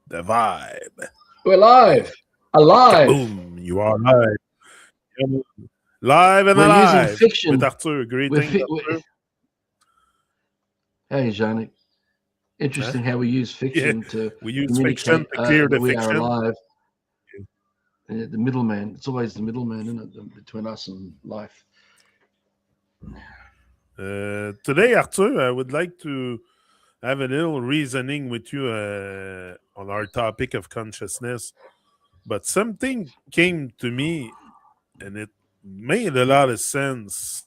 The vibe. We're live, alive. Kaboom! You are live. Yeah, live and We're using alive with fiction. Arthur. We're, Greetings, fi- we're Arthur. Hey, Janik. Huh? Interesting how we use Yeah, fiction to we use fiction communicate to clear that the we are fiction. alive. The middleman. It's always the middleman, isn't it, between us and life. Today, Arthur, I would like to have a little reasoning with you on our topic of consciousness. But something came to me and it made a lot of sense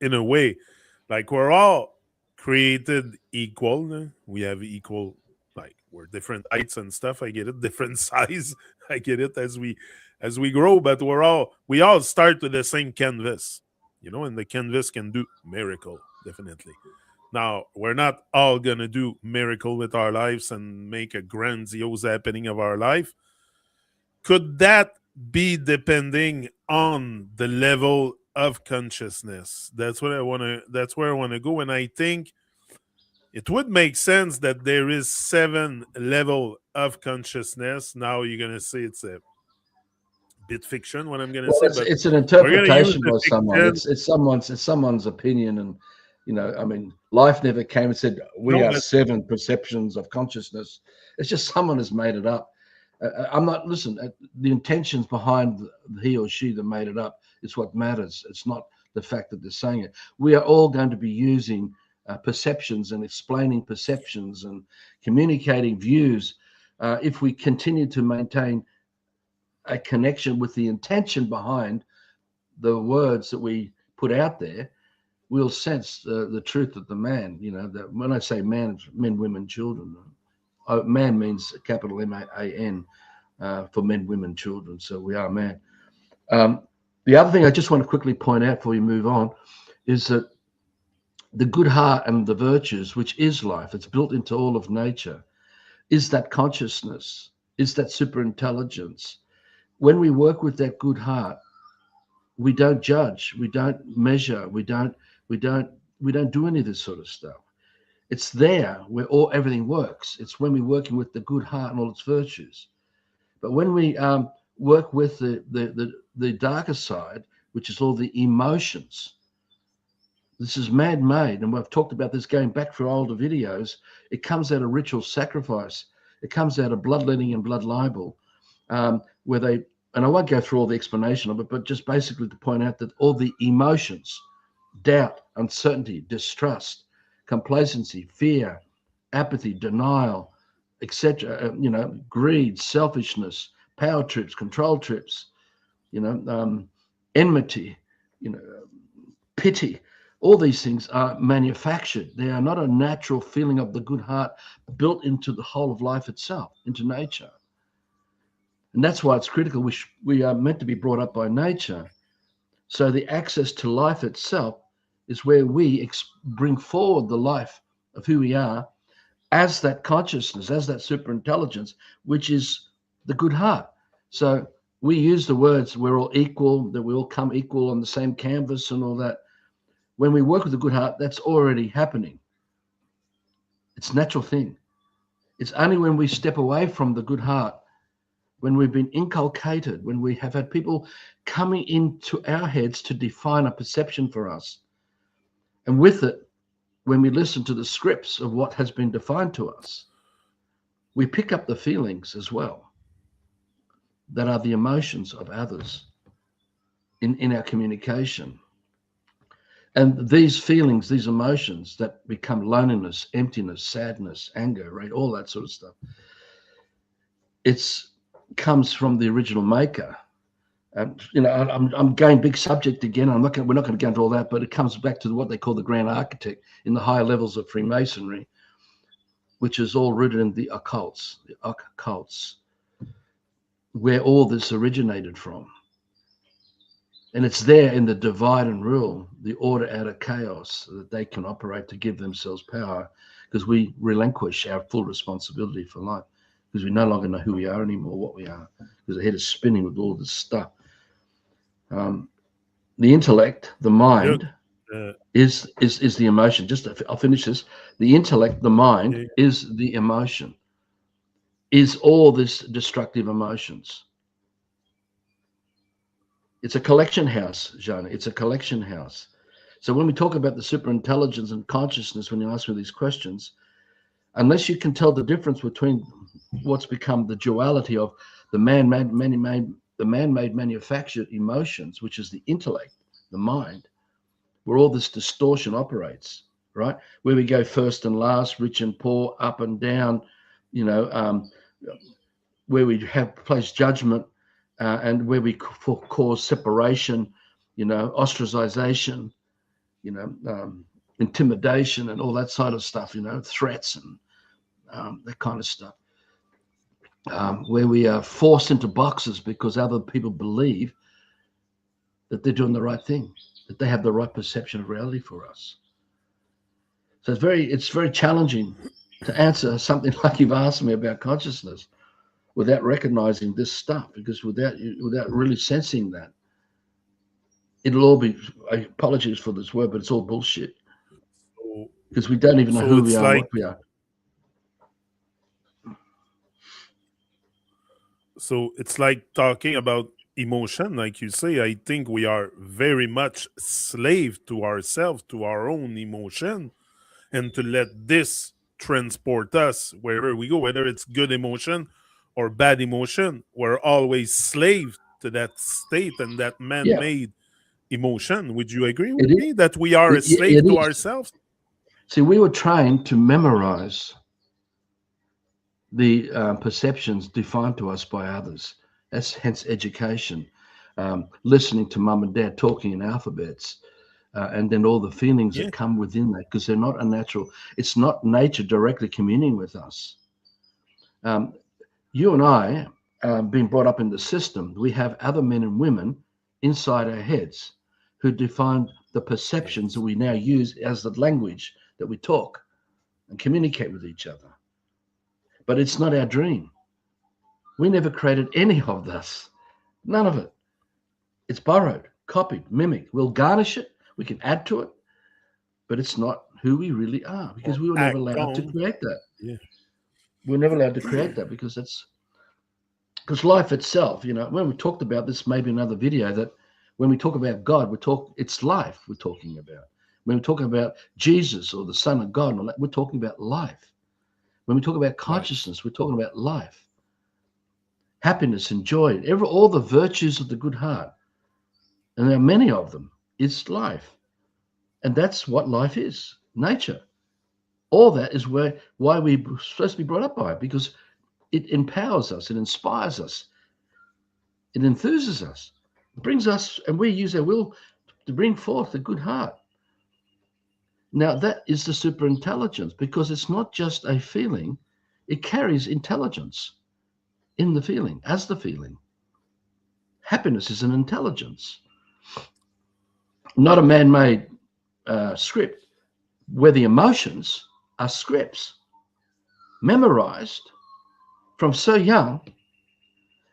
in a way. Like we're all created equal. We have equal, like we're different heights and stuff. I get it, different size. I get it as we grow, but we all start with the same canvas, and the canvas can do miracle, definitely. Now we're not all gonna do miracle with our lives and make a grandiose happening of our life. Could that be depending on the level of consciousness? That's where I want to go, and I think it would make sense that there is 7 level of consciousness. Now you're going to say it's a bit fiction what I'm going to Well, say, it's but it's an we're going to use interpretation the by someone. fiction. It's someone's opinion, and I mean, life never came and said we No, are but 7 perceptions of consciousness. It's just someone has made it up. I'm not listen. The intentions behind he or she that made it up is what matters. It's not the fact that they're saying it. We are all going to be using perceptions and explaining perceptions and communicating views if we continue to maintain a connection with the intention behind the words that we put out there. We'll sense the truth of the man. That when I say man, it's men, women, children. Man means capital MAN for men, women, children. So we are man. Um, the other thing I just want to quickly point out before we move on is that the good heart and the virtues, which is life, it's built into all of nature, is that consciousness, is that super intelligence. When we work with that good heart, we don't judge, we don't measure, we don't do any of this sort of stuff. It's there where everything works. It's when we're working with the good heart and all its virtues. But when we work with the darker side, which is all the emotions, this is man-made, and we've talked about this going back through older videos. It comes out of ritual sacrifice. It comes out of bloodletting and blood libel, where they, and I won't go through all the explanation of it, but just basically to point out that all the emotions, doubt, uncertainty, distrust, complacency, fear, apathy, denial, etc., greed, selfishness, power trips, control trips, enmity, you know, pity, all these things are manufactured. They are not a natural feeling of the good heart built into the whole of life itself, into nature. And that's why it's critical. We are meant to be brought up by nature. So the access to life itself is where we bring forward the life of who we are as that consciousness, as that super intelligence, which is the good heart. So we use the words, we're all equal, that we all come equal on the same canvas and all that. When we work with the good heart, that's already happening. It's a natural thing. It's only when we step away from the good heart, when we've been inculcated, when we have had people coming into our heads to define a perception for us. And with it, when we listen to the scripts of what has been defined to us, we pick up the feelings as well that are the emotions of others in our communication. And these feelings, these emotions that become loneliness, emptiness, sadness, anger, right, all that sort of stuff, it's comes from the original maker. And I'm going big subject again. We're not going to go into all that, but it comes back to what they call the grand architect in the higher levels of Freemasonry, which is all rooted in the occults, where all this originated from. And it's there in the divide and rule, the order out of chaos, that they can operate to give themselves power, because we relinquish our full responsibility for life, because we no longer know who we are anymore, what we are, because the head is spinning with all this stuff. The intellect, the look, mind. is the emotion. I'll finish this. The intellect, the mind, yeah, is the emotion. Is all this destructive emotions. It's a collection house, Jonah. It's a collection house. So when we talk about the superintelligence and consciousness, when you ask me these questions, unless you can tell the difference between what's become the duality of the man-made manufactured emotions, which is the intellect, the mind, where all this distortion operates, right? Where we go first and last, rich and poor, up and down, where we have place judgment, and where we cause separation, ostracization, intimidation, and all that sort of stuff, threats and that kind of stuff. Where we are forced into boxes because other people believe that they're doing the right thing, that they have the right perception of reality for us. So it's very challenging to answer something like you've asked me about consciousness without recognizing this stuff, because without really sensing that, it'll all be, apologies for this word, but it's all bullshit, so, because we don't even know so who we it's are, like what we are. talking about emotion, like you say. I think we are very much slave to ourselves, to our own emotion, and to let this transport us wherever we go, whether it's good emotion or bad emotion. We're always slave to that state and that Yeah, man-made emotion. Would you agree with it is. me that we are a slave It to is. ourselves? See, we were trained to memorize the perceptions defined to us by others. That's hence education. Listening to mum and dad talking in alphabets, and then all the feelings Yeah, that come within that, because they're not unnatural. It's not nature directly communing with us. Um, you and I, being brought up in the system, we have other men and women inside our heads who define the perceptions that yes. we now use as the language that we talk and communicate with each other. But it's not our dream. We never created any of this. None of it. It's borrowed, copied, mimicked. We'll garnish it. We can add to it, but it's not who we really are, Or because we were never act allowed to on. create that. Yeah. We were never allowed to create that because life itself, when we talked about this, maybe another video, that when we talk about God, it's life we're talking about. When we talk about Jesus or the Son of God, we're talking about life. When we talk about Life. consciousness, we're talking about life, happiness and joy, all the virtues of the good heart. And there are many of them. It's life. And that's what life is, nature. All that is why we're supposed to be brought up by it, because it empowers us, it inspires us, it enthuses us, it brings us, and we use our will to bring forth a good heart. Now, that is the superintelligence, because it's not just a feeling, it carries intelligence in the feeling, as the feeling. Happiness is an intelligence, not a man made script, where the emotions are scripts memorized from so young,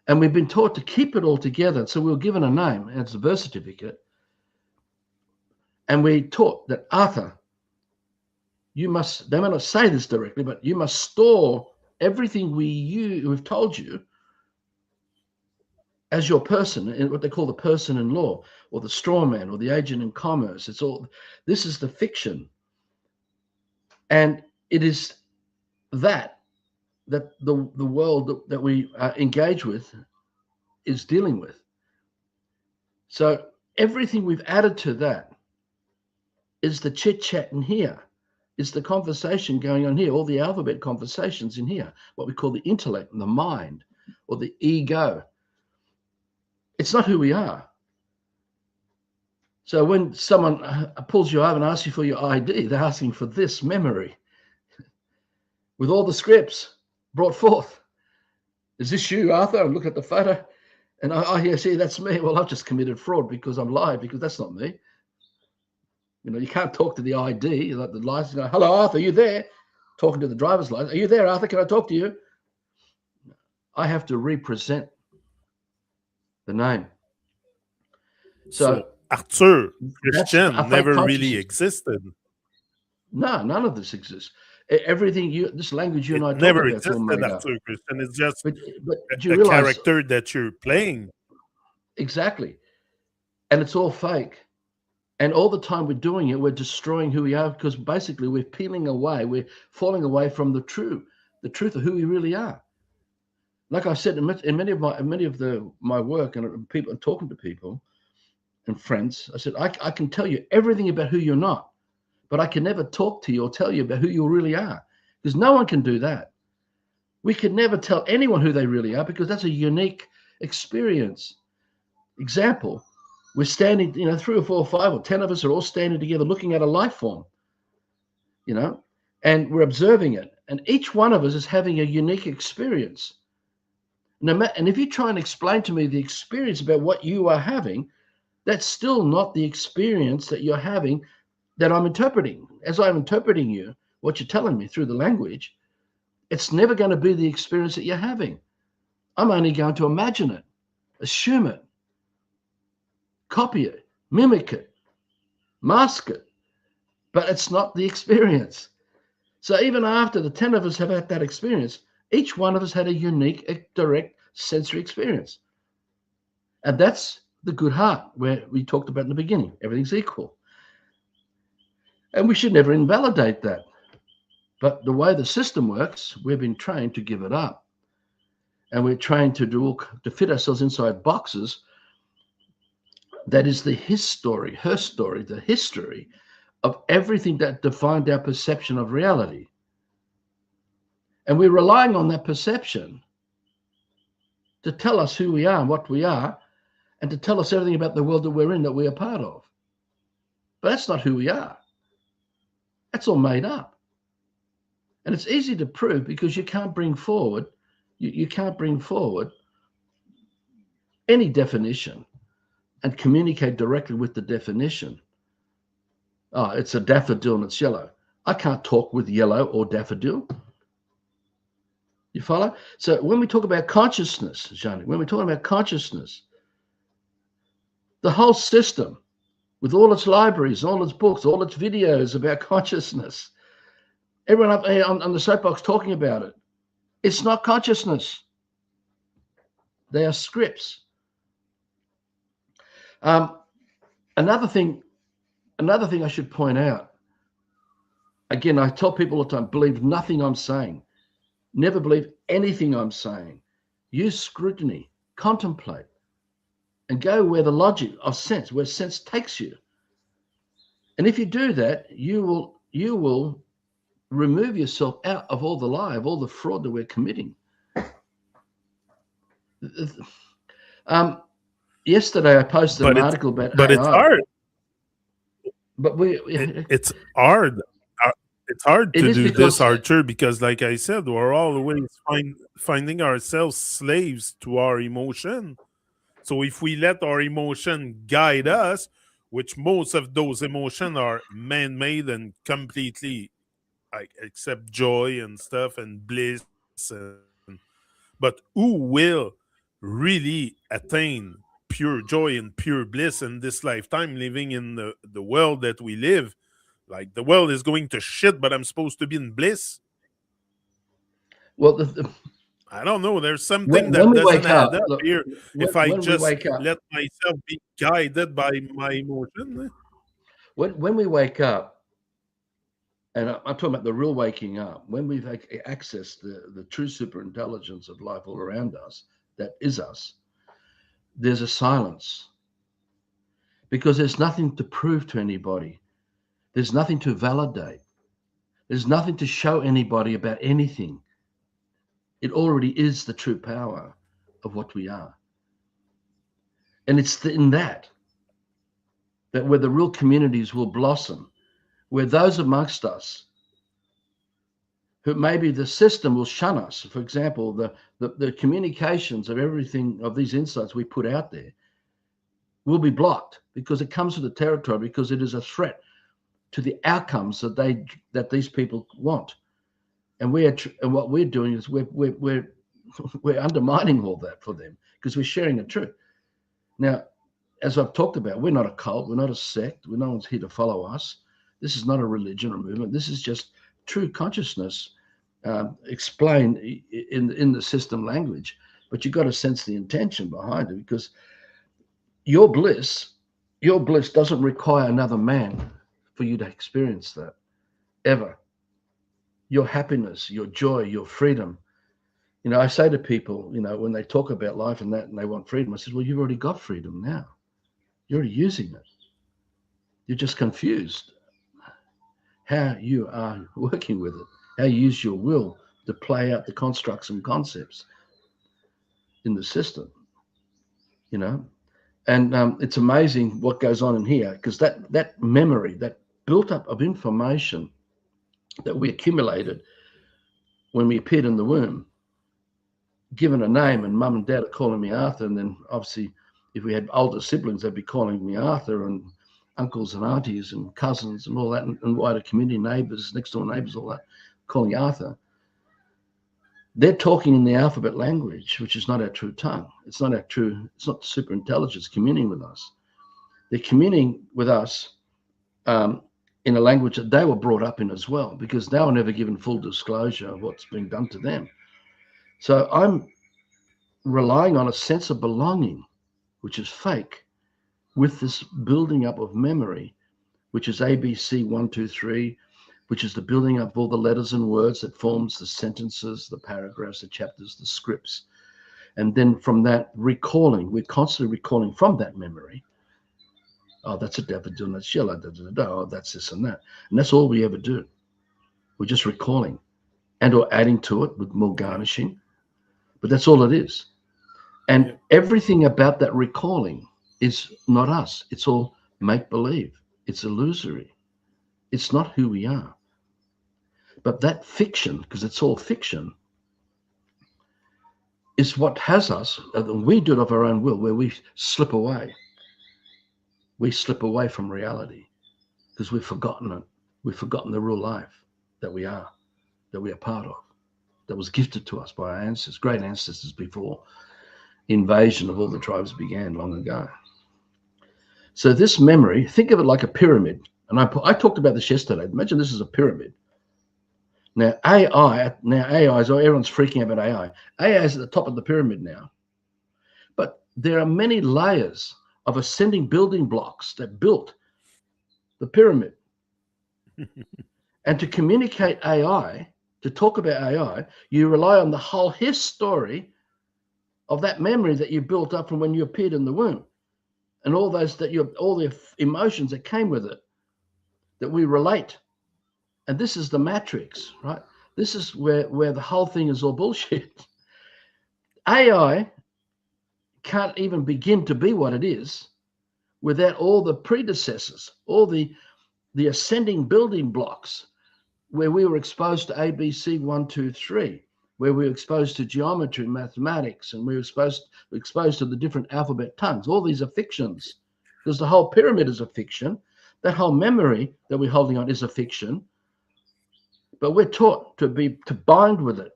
and we've been taught to keep it all together. So we were given a name, and it's a birth certificate, and we taught that, Arthur, you must, they may not say this directly, but you must store everything we've told you as your person, in what they call the person in law, or the straw man, or the agent in commerce. This is the fiction. And it is that the world that we engage with is dealing with. So everything we've added to that is the chit chat in here, is the conversation going on here, all the alphabet conversations in here, what we call the intellect and the mind, or the ego. It's not who we are. So when someone pulls you over and asks you for your ID, they're asking for this memory with all the scripts brought forth. Is this you, Arthur? And look at the photo, and I see that's me. Well, I've just committed fraud because I'm lying, because that's not me. You can't talk to the ID, like the license. Go, hello, Arthur, are you there? Talking to the driver's license. Are you there, Arthur? Can I talk to you? I have to represent the name. So So Arthur, That's a Christian fake never really consciousness. existed. No, none of this exists. Everything this language you and It I talk never about is all existed, made up. Arthur Christian. It's just But do you a realize character that you're playing. exactly? And it's all fake. And all the time we're doing it, we're destroying who we are because basically we're peeling away, we're falling away from the truth of who we really are. Like I said, in many of my work and people and talking to people and friends, I said I can tell you everything about who you're not, but I can never talk to you or tell you about who you really are because no one can do that. We can never tell anyone who they really are because that's a unique experience. Example, we're standing, 3 or 4 or 5 or 10 of us are all standing together looking at a life form, and we're observing it. And each one of us is having a unique experience. And if you try and explain to me the experience about what you are having, that's still not the experience that you're having that I'm interpreting. As I'm interpreting you, what you're telling me through the language, it's never going to be the experience that you're having. I'm only going to imagine it, assume it, copy it, mimic it, mask it, but it's not the experience. So even after the 10 of us have had that experience, each one of us had a unique, direct sensory experience. And that's the good heart, where we talked about in the beginning. Everything's equal. And we should never invalidate that. But the way the system works, we've been trained to give it up. And we're trained to fit ourselves inside boxes. That is his story, her story, the history of everything that defined our perception of reality. And we're relying on that perception to tell us who we are and what we are, and to tell us everything about the world that we're in, that we are part of. But that's not who we are. That's all made up. And it's easy to prove because you can't bring forward, you can't bring forward any definition and communicate directly with the definition. Oh, it's a daffodil and it's yellow. I can't talk with yellow or daffodil. You follow? So when we talk about consciousness, Johnny, when we're talking about consciousness, the whole system, with all its libraries, all its books, all its videos about consciousness, everyone up here on the soapbox talking about it, it's not consciousness. They are scripts. Another thing I should point out, again, I tell people all the time, believe nothing I'm saying. Never believe anything I'm saying. Use scrutiny, contemplate, and go where the logic of sense, where sense takes you. And if you do that, you will remove yourself out of all the lie, of all the fraud that we're committing. Yesterday I posted an article about but AI. it's hard. But it's hard. It's hard to do this, because Archer, because, like I said, we're always finding ourselves slaves to our emotion. So if we let our emotion guide us, which most of those emotions are man-made and completely, like, except joy and stuff and bliss, but who will really attain pure joy and pure bliss in this lifetime, living in the world that we live? Like, the world is going to shit, but I'm supposed to be in bliss. well, I don't know. There's something when that we doesn't wake add up, up look, here. If I when we just wake up, let myself be guided by my emotion. when we wake up, and I'm talking about the real waking up, when we've accessed the true super intelligence of life all around us, that is us, there's a silence. Because there's nothing to prove to anybody. There's nothing to validate. There's nothing to show anybody about anything. It already is the true power of what we are. And it's in that where the real communities will blossom, where those amongst us who maybe the system will shun us. For example, the communications of everything, of these insights we put out there, will be blocked because it comes to the territory, because it is a threat to the outcomes that these people want. And what we're doing is we're undermining all that for them because we're sharing the truth. Now, as I've talked about, we're not a cult, we're not a sect, no one's here to follow us. This is not a religion or movement. This is just true consciousness explained in the system language. But you've got to sense the intention behind it, because your bliss doesn't require another man for you to experience that, ever. Your happiness, your joy, your freedom. You know, I say to people, you know, when they talk about life and that, and they want freedom, I said, well, you've already got freedom now. You're already using it. You're just confused how you are working with it, how you use your will to play out the constructs and concepts in the system, you know. And it's amazing what goes on in here, because that memory, that built up of information that we accumulated when we appeared in the womb, given a name, and mum and dad are calling me Arthur, and then obviously if we had older siblings, they'd be calling me Arthur, and uncles and aunties and cousins and all that, and wider community, neighbours, next door neighbours, all that, calling Arthur. They're talking in the alphabet language, which is not our true tongue. It's not super intelligence communing with us. They're communing with us in a language that they were brought up in as well, because they were never given full disclosure of what's being done to them. So I'm relying on a sense of belonging, which is fake, with this building up of memory, which is ABC 1, 2, 3, which is the building up of all the letters and words that forms the sentences, the paragraphs, the chapters, the scripts. And then from that, recalling, we're constantly recalling from that memory. Oh, that's a daffodil, that's yellow, oh, that's this and that. And that's all we ever do. We're just recalling and or adding to it with more garnishing. But that's all it is. And everything about that recalling is not us. It's all make-believe. It's illusory. It's not who we are. But that fiction, because it's all fiction, is what has us, and we do it of our own will, where we slip away. We slip away from reality because we've forgotten it. We've forgotten the real life that we are part of, that was gifted to us by our ancestors, great ancestors, before invasion of all the tribes began long ago. So this memory, think of it like a pyramid. And I talked about this yesterday. Imagine this is a pyramid. Now AI, so everyone's freaking out about AI. AI is at the top of the pyramid now. But there are many layers of ascending building blocks that built the pyramid. And to communicate AI, to talk about AI, you rely on the whole history of that memory that you built up from when you appeared in the womb, and all the emotions that came with it that we relate. And this is the matrix, right? This is where the whole thing is all bullshit. AI can't even begin to be what it is without all the predecessors, all the ascending building blocks, where we were exposed to ABC 1, 2, 3, where we were exposed to geometry, mathematics, and we were exposed to the different alphabet tongues. All these are fictions, because the whole pyramid is a fiction. That whole memory that we're holding on is a fiction, but we're taught to bind with it.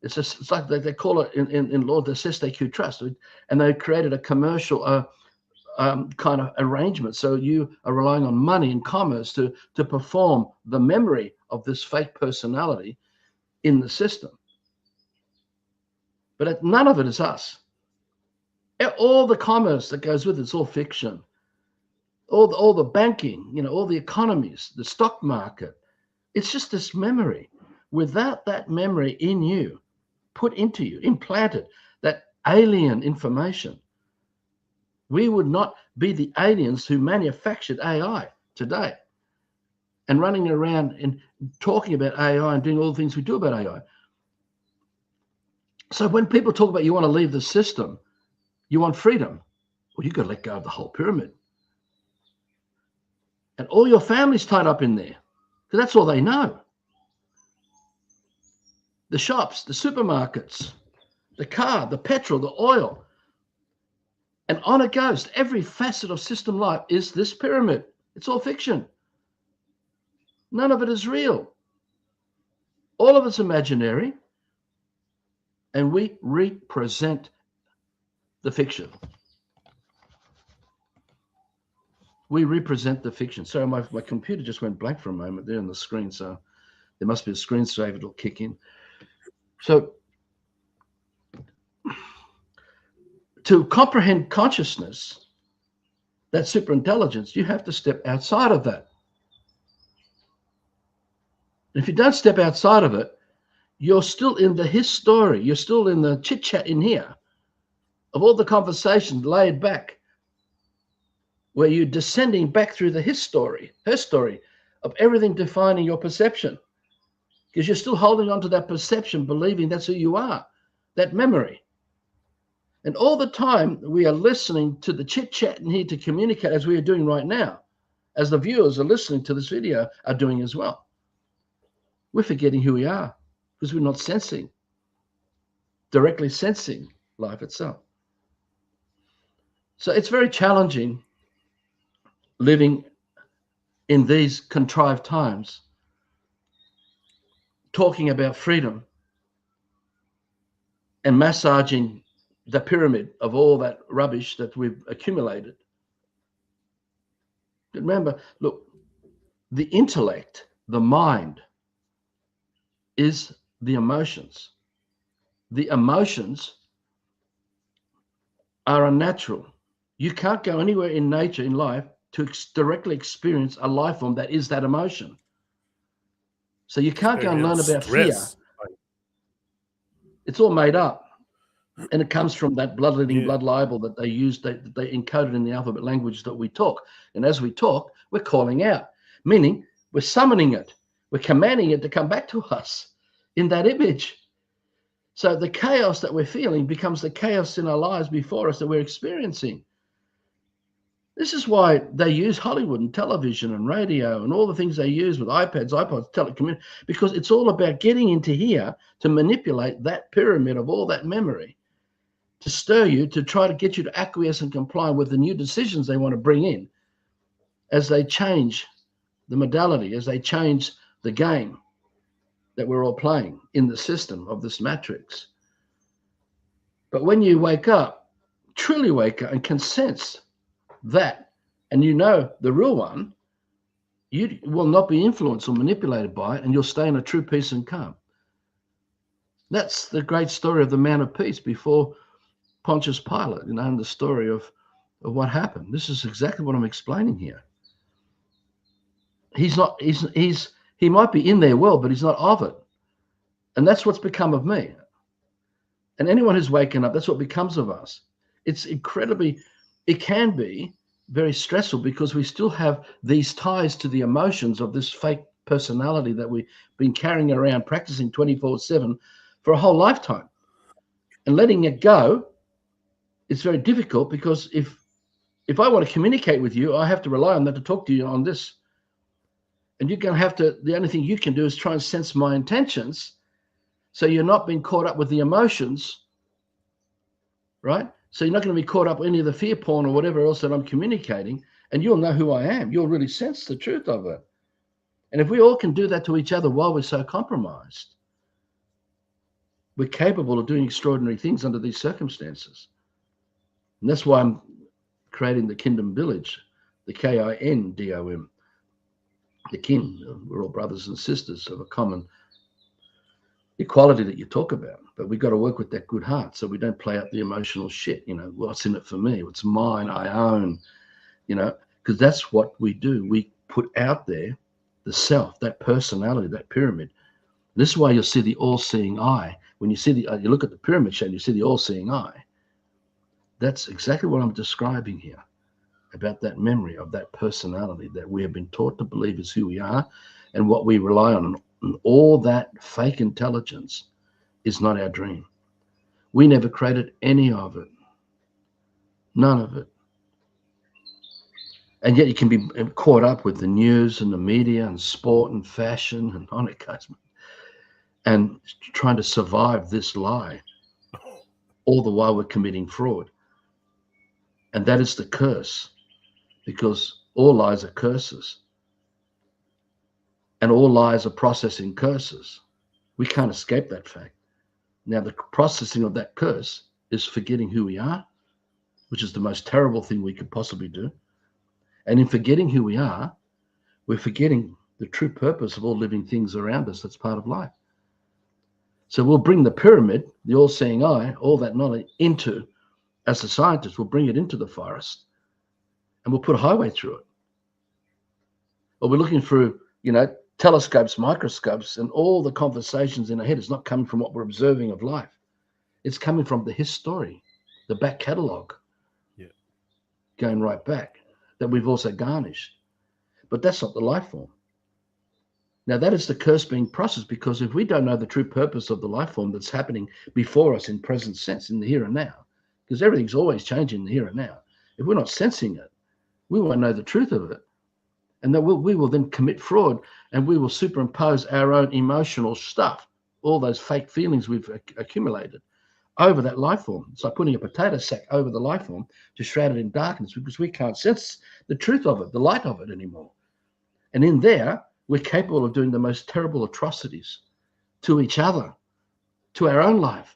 It's like they call it in law the ceste que trust, and they created a commercial kind of arrangement. So you are relying on money and commerce to perform the memory of this fake personality in the system. But none of it is us. All the commerce that goes with it's all fiction. All the banking, all the economies, the stock market, it's just this memory. Without that memory in you, put into you, implanted, that alien information, we would not be the aliens who manufactured AI today and running around and talking about AI and doing all the things we do about AI. So when people talk about you want to leave the system, you want freedom, well, you've got to let go of the whole pyramid. And all your family's tied up in there, because that's all they know. The shops, the supermarkets, the car, the petrol, the oil. And on it goes. Every facet of system life is this pyramid. It's all fiction. None of it is real. All of it's imaginary. And we represent the fiction. We represent the fiction. Sorry, my computer just went blank for a moment there on the screen, so there must be a screensaver that'll kick in. So to comprehend consciousness, that superintelligence, you have to step outside of that. And if you don't step outside of it, you're still in the his story. You're still in the chit-chat in here of all the conversations laid back, where you're descending back through the his story, her story, of everything defining your perception. Because you're still holding on to that perception, believing that's who you are, that memory. And all the time we are listening to the chit-chat in here to communicate, as we are doing right now, as the viewers are listening to this video are doing as well. We're forgetting who we are because we're not sensing, directly sensing life itself. So it's very challenging living in these contrived times, talking about freedom and massaging the pyramid of all that rubbish that we've accumulated. Remember, look, the intellect, the mind, is the emotions. The emotions are unnatural. You can't go anywhere in nature, in life, to directly experience a life form that is that emotion. So you can't go and learn about fear. It's all made up. And it comes from that blood-leading blood libel that they used, that they encoded in the alphabet language that we talk. And as we talk, we're calling out, meaning we're summoning it. We're commanding it to come back to us in that image. So the chaos that we're feeling becomes the chaos in our lives before us that we're experiencing. This is why they use Hollywood and television and radio and all the things they use with iPads, iPods, telecommunications, because it's all about getting into here to manipulate that pyramid of all that memory, to stir you, to try to get you to acquiesce and comply with the new decisions they want to bring in as they change the modality, as they change the game that we're all playing in the system of this matrix. But when you wake up, truly wake up and can sense that, and you know the real one, you will not be influenced or manipulated by it, and you'll stay in a true peace and calm. That's the great story of the man of peace before Pontius Pilate, and the story of what happened. This is exactly what I'm explaining here. He might be in their world, but he's not of it. And that's what's become of me. And anyone who's waken up, that's what becomes of us. It's incredibly, it can be very stressful because we still have these ties to the emotions of this fake personality that we've been carrying around, practicing 24/7 for a whole lifetime. And letting it go, it's very difficult because if I want to communicate with you, I have to rely on that to talk to you on this. And you're going to have to, the only thing you can do is try and sense my intentions so you're not being caught up with the emotions, right? So you're not going to be caught up with any of the fear porn or whatever else that I'm communicating, and you'll know who I am. You'll really sense the truth of it. And if we all can do that to each other while we're so compromised, we're capable of doing extraordinary things under these circumstances. And that's why I'm creating the Kingdom Village, the KINDOM, the kin. We're all brothers and sisters of a common equality that you talk about. But we've got to work with that good heart so we don't play out the emotional shit. You know, what's in it for me? What's mine? I own, you know, because that's what we do. We put out there the self, that personality, that pyramid. This is why you'll see the all-seeing eye. When you see you look at the pyramid shape, you see the all-seeing eye. That's exactly what I'm describing here about that memory of that personality that we have been taught to believe is who we are and what we rely on. And all that fake intelligence is not our dream. We never created any of it. None of it. And yet you can be caught up with the news and the media and sport and fashion and on it goes, and trying to survive this lie, all the while we're committing fraud. And that is the curse, because all lies are curses. And all lies are processing curses. We can't escape that fact. Now, the processing of that curse is forgetting who we are, which is the most terrible thing we could possibly do. And in forgetting who we are, we're forgetting the true purpose of all living things around us. That's part of life. So we'll bring the pyramid, the all-seeing eye, all that knowledge into, as a scientist, we'll bring it into the forest and we'll put a highway through it. Or we're looking through, telescopes, microscopes, and all the conversations in our head is not coming from what we're observing of life. It's coming from the history, the back catalogue, going right back, that we've also garnished. But that's not the life form. Now, that is the curse being processed, because if we don't know the true purpose of the life form that's happening before us in present sense, in the here and now, because everything's always changing in the here and now, if we're not sensing it, we won't know the truth of it. And then we will then commit fraud, and we will superimpose our own emotional stuff, all those fake feelings we've accumulated, over that life form. It's like putting a potato sack over the life form to shroud it in darkness, because we can't sense the truth of it, the light of it anymore. And in there, we're capable of doing the most terrible atrocities to each other, to our own life,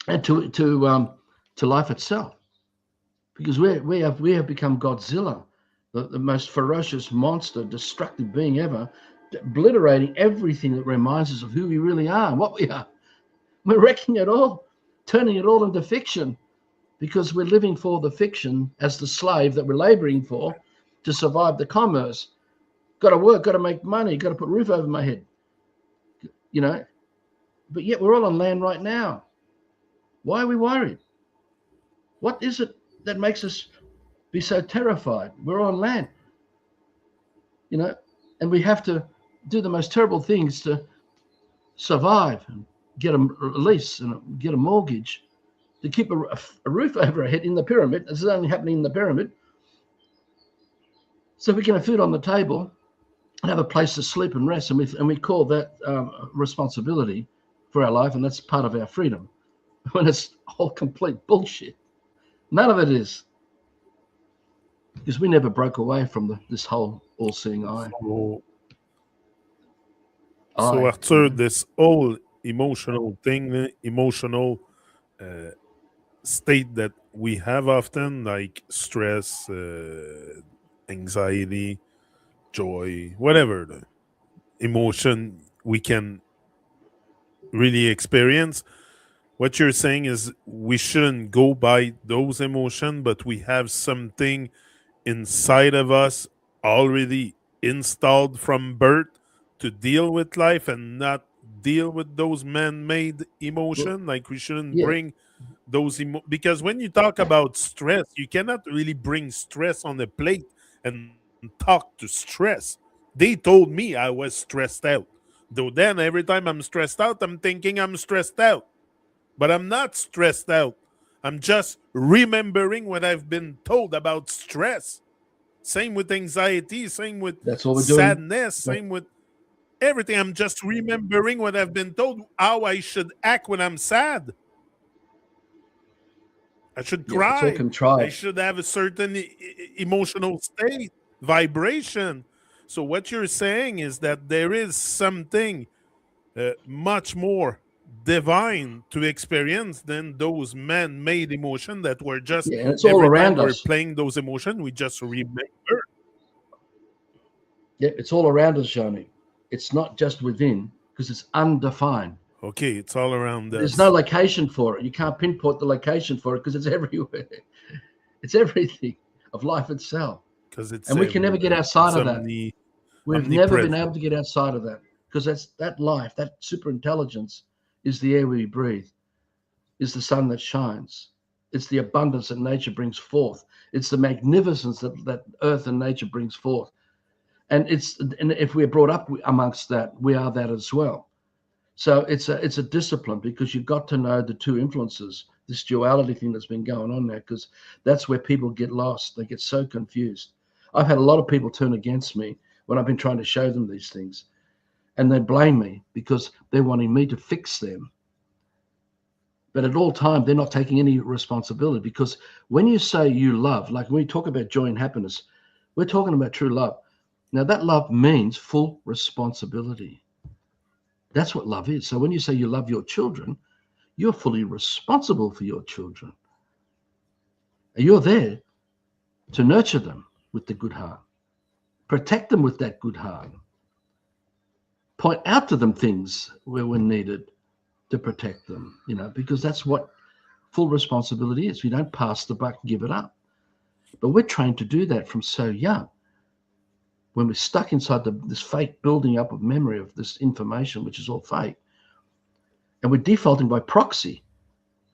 and to life itself, because we have become Godzilla, the most ferocious monster, destructive being ever, obliterating everything that reminds us of who we really are and what we are. We're wrecking it all, turning it all into fiction, because we're living for the fiction as the slave that we're laboring for to survive the commerce. Got to work, got to make money, got to put a roof over my head, But yet we're all on land right now. Why are we worried? What is it that makes us be so terrified? We're on land, and we have to do the most terrible things to survive and get a lease and get a mortgage, to keep a roof over our head in the pyramid. This is only happening in the pyramid. So we can have food on the table and have a place to sleep and rest, and we call that responsibility for our life, and that's part of our freedom, when it's all complete bullshit. None of it is, because we never broke away from this whole all-seeing eye. So Arthur, this whole emotional thing, emotional state that we have often, like stress, anxiety, joy, whatever the emotion we can really experience. What you're saying is we shouldn't go by those emotions, but we have something inside of us already installed from birth to deal with life and not deal with those man-made emotions. Like we shouldn't bring those because when you talk about stress, you cannot really bring stress on a plate and talk to stress. They told me I was stressed out. Though then every time I'm stressed out, I'm thinking I'm stressed out. But I'm not stressed out. I'm just remembering what I've been told about stress. Same with anxiety, same with sadness, same with everything. I'm just remembering what I've been told, how I should act when I'm sad. I should cry. It's all contrived. I should have a certain emotional state, vibration. So what you're saying is that there is something much more divine to experience than those man-made emotions that were just it's all around us. We're playing those emotions, we just remember. Yeah, it's all around us, Johnny. It's not just within, because it's undefined. Okay, it's all around us. There's no location for it. You can't pinpoint the location for it because it's everywhere. It's everything of life itself. And we can never get outside of that. We've never been able to get outside of that, because that life, that super intelligence is the air we breathe, is the sun that shines. It's the abundance that nature brings forth. It's the magnificence that earth and nature brings forth. And if we're brought up amongst that, we are that as well. So it's a discipline, because you've got to know the two influences, this duality thing that's been going on there, because that's where people get lost. They get so confused. I've had a lot of people turn against me when I've been trying to show them these things, and they blame me because they're wanting me to fix them. But at all time, they're not taking any responsibility, because when you say you love, like when we talk about joy and happiness, we're talking about true love. Now, that love means full responsibility. That's what love is. So when you say you love your children, you're fully responsible for your children. You're there to nurture them with the good heart, protect them with that good heart, point out to them things where we're needed to protect them, because that's what full responsibility is. We don't pass the buck and give it up. But we're trained to do that from so young. When we're stuck inside this fake building up of memory of this information, which is all fake, and we're defaulting by proxy.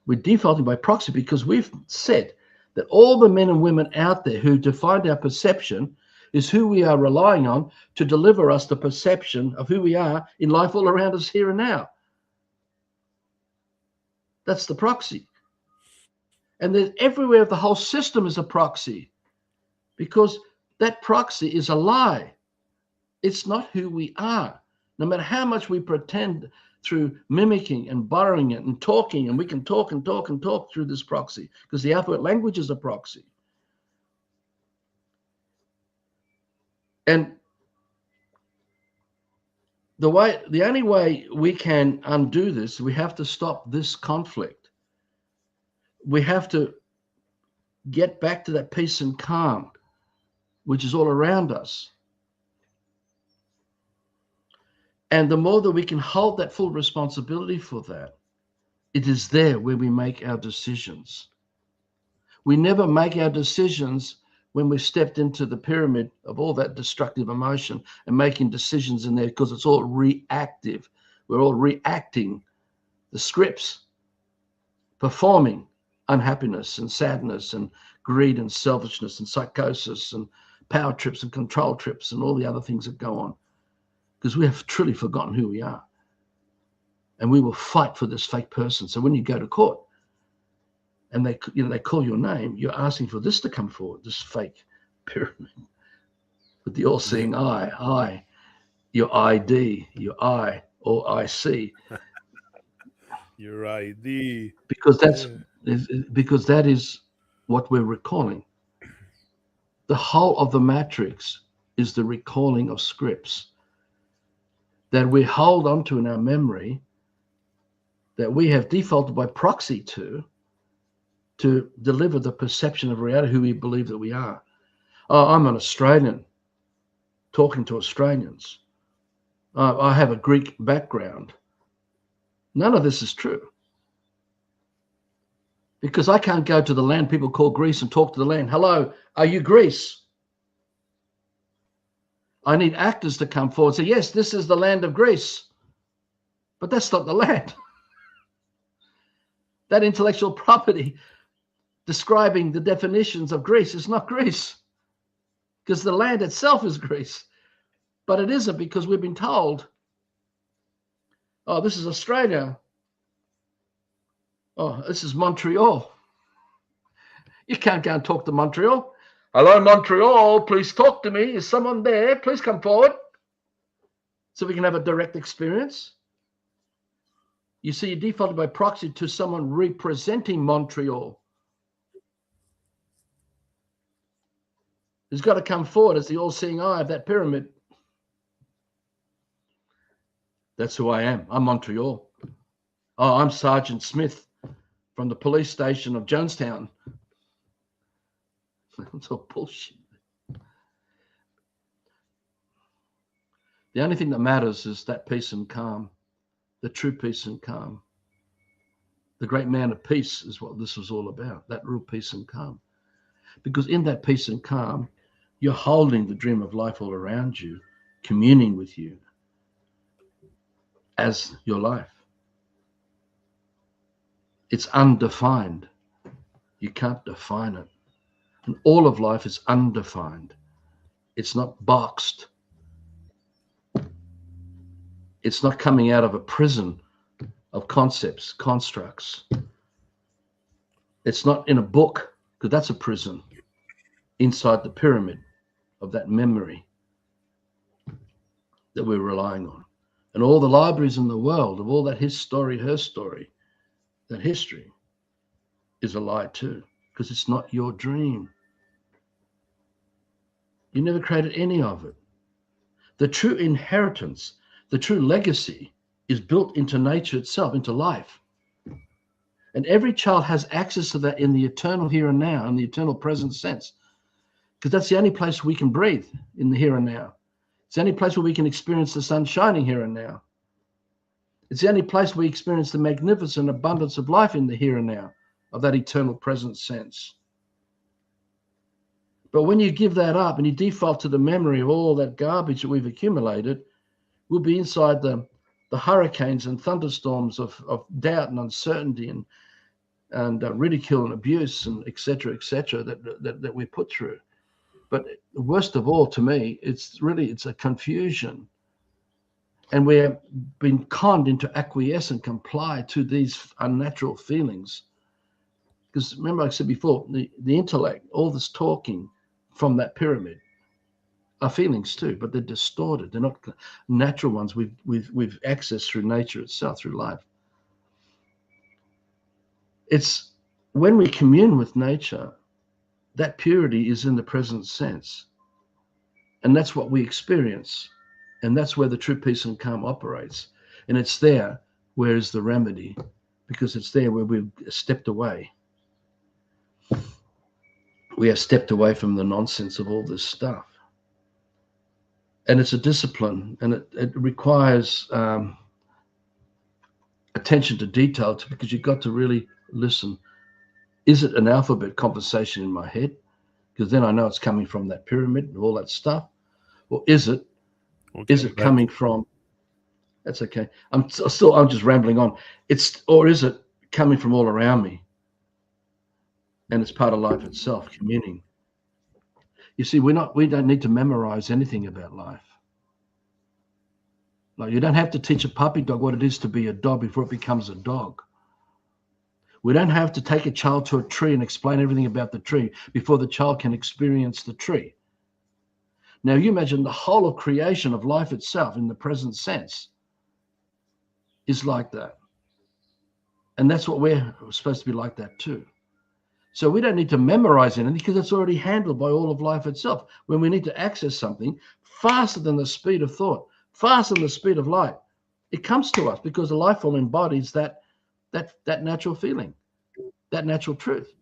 We're defaulting by proxy because we've said that all the men and women out there who define our perception is who we are relying on to deliver us the perception of who we are in life all around us here and now. That's the proxy. And there's everywhere, the whole system is a proxy, because that proxy is a lie. It's not who we are. No matter how much we pretend through mimicking and borrowing it and talking, and we can talk and talk and talk through this proxy, because the alphabet language is a proxy. And the only way we can undo this, we have to stop this conflict. We have to get back to that peace and calm, which is all around us. And the more that we can hold that full responsibility for that, it is there where we make our decisions. We never make our decisions when we've stepped into the pyramid of all that destructive emotion and making decisions in there, because it's all reactive. We're all reacting the scripts, performing unhappiness and sadness and greed and selfishness and psychosis and power trips and control trips and all the other things that go on, because we have truly forgotten who we are. And we will fight for this fake person. So when you go to court and they call your name, you're asking for this to come forward, this fake pyramid with the all-seeing eye, your ID, your I or IC. Your ID. Because that is what we're recalling. The whole of the matrix is the recalling of scripts that we hold onto in our memory, that we have defaulted by proxy to deliver the perception of reality, who we believe that we are. Oh, I'm an Australian talking to Australians. I have a Greek background. None of this is true. Because I can't go to the land people call Greece and talk to the land. Hello, are you Greece? I need actors to come forward and say, yes, this is the land of Greece. But that's not the land. That intellectual property describing the definitions of Greece is not Greece, because the land itself is Greece. But it isn't, because we've been told, oh, this is Australia. Oh, this is Montreal. You can't go and talk to Montreal. Hello, Montreal, please talk to me. Is someone there? Please come forward so we can have a direct experience. You see, you defaulted by proxy to someone representing Montreal, who's got to come forward as the all-seeing eye of that pyramid. That's who I am. I'm Montreal. Oh, I'm Sergeant Smith from the police station of Jonestown. That's all bullshit. The only thing that matters is that peace and calm, the true peace and calm. The great man of peace is what this was all about, that real peace and calm. Because in that peace and calm, you're holding the dream of life all around you, communing with you as your life. It's undefined. You can't define it. And all of life is undefined. It's not boxed. It's not coming out of a prison of concepts, constructs. It's not in a book, because that's a prison inside the pyramid of that memory that we're relying on. And all the libraries in the world of all that his story, her story, that history is a lie too, because it's not your dream. You never created any of it. The true inheritance, the true legacy is built into nature itself, into life. And every child has access to that in the eternal here and now, in the eternal present sense. because that's the only place we can breathe, in the here and now. It's the only place where we can experience the sun shining here and now. It's the only place we experience the magnificent abundance of life, in the here and now, of that eternal present sense. But when you give that up and you default to the memory of all that garbage that we've accumulated, we'll be inside the hurricanes and thunderstorms of doubt and uncertainty and ridicule and abuse and et cetera, that we put through. But worst of all, to me, it's a confusion. And we're being conned into acquiesce and comply to these unnatural feelings. Because remember, I said before, the intellect, all this talking from that pyramid, are feelings too, but they're distorted. They're not natural ones we've accessed through nature itself, through life. It's when we commune with nature, that purity is in the present sense. And that's what we experience. And that's where the true peace and calm operates. And it's there where is the remedy, because it's there where we've stepped away. We have stepped away from the nonsense of all this stuff. And it's a discipline, and it requires attention to detail, because you've got to really listen. Is it an alphabet conversation in my head? Because then I know it's coming from that pyramid and all that stuff. Or is it coming from, that's okay. I'm just rambling on. Or is it coming from all around me? And it's part of life itself, communing. You see, we don't need to memorize anything about life. Like, you don't have to teach a puppy dog what it is to be a dog before it becomes a dog. We don't have to take a child to a tree and explain everything about the tree before the child can experience the tree. Now, you imagine the whole of creation of life itself in the present sense is like that. And that's what we're supposed to be like that too. So we don't need to memorize anything, because it's already handled by all of life itself. When we need to access something faster than the speed of thought, faster than the speed of light, it comes to us because the life form embodies that natural feeling, that natural truth.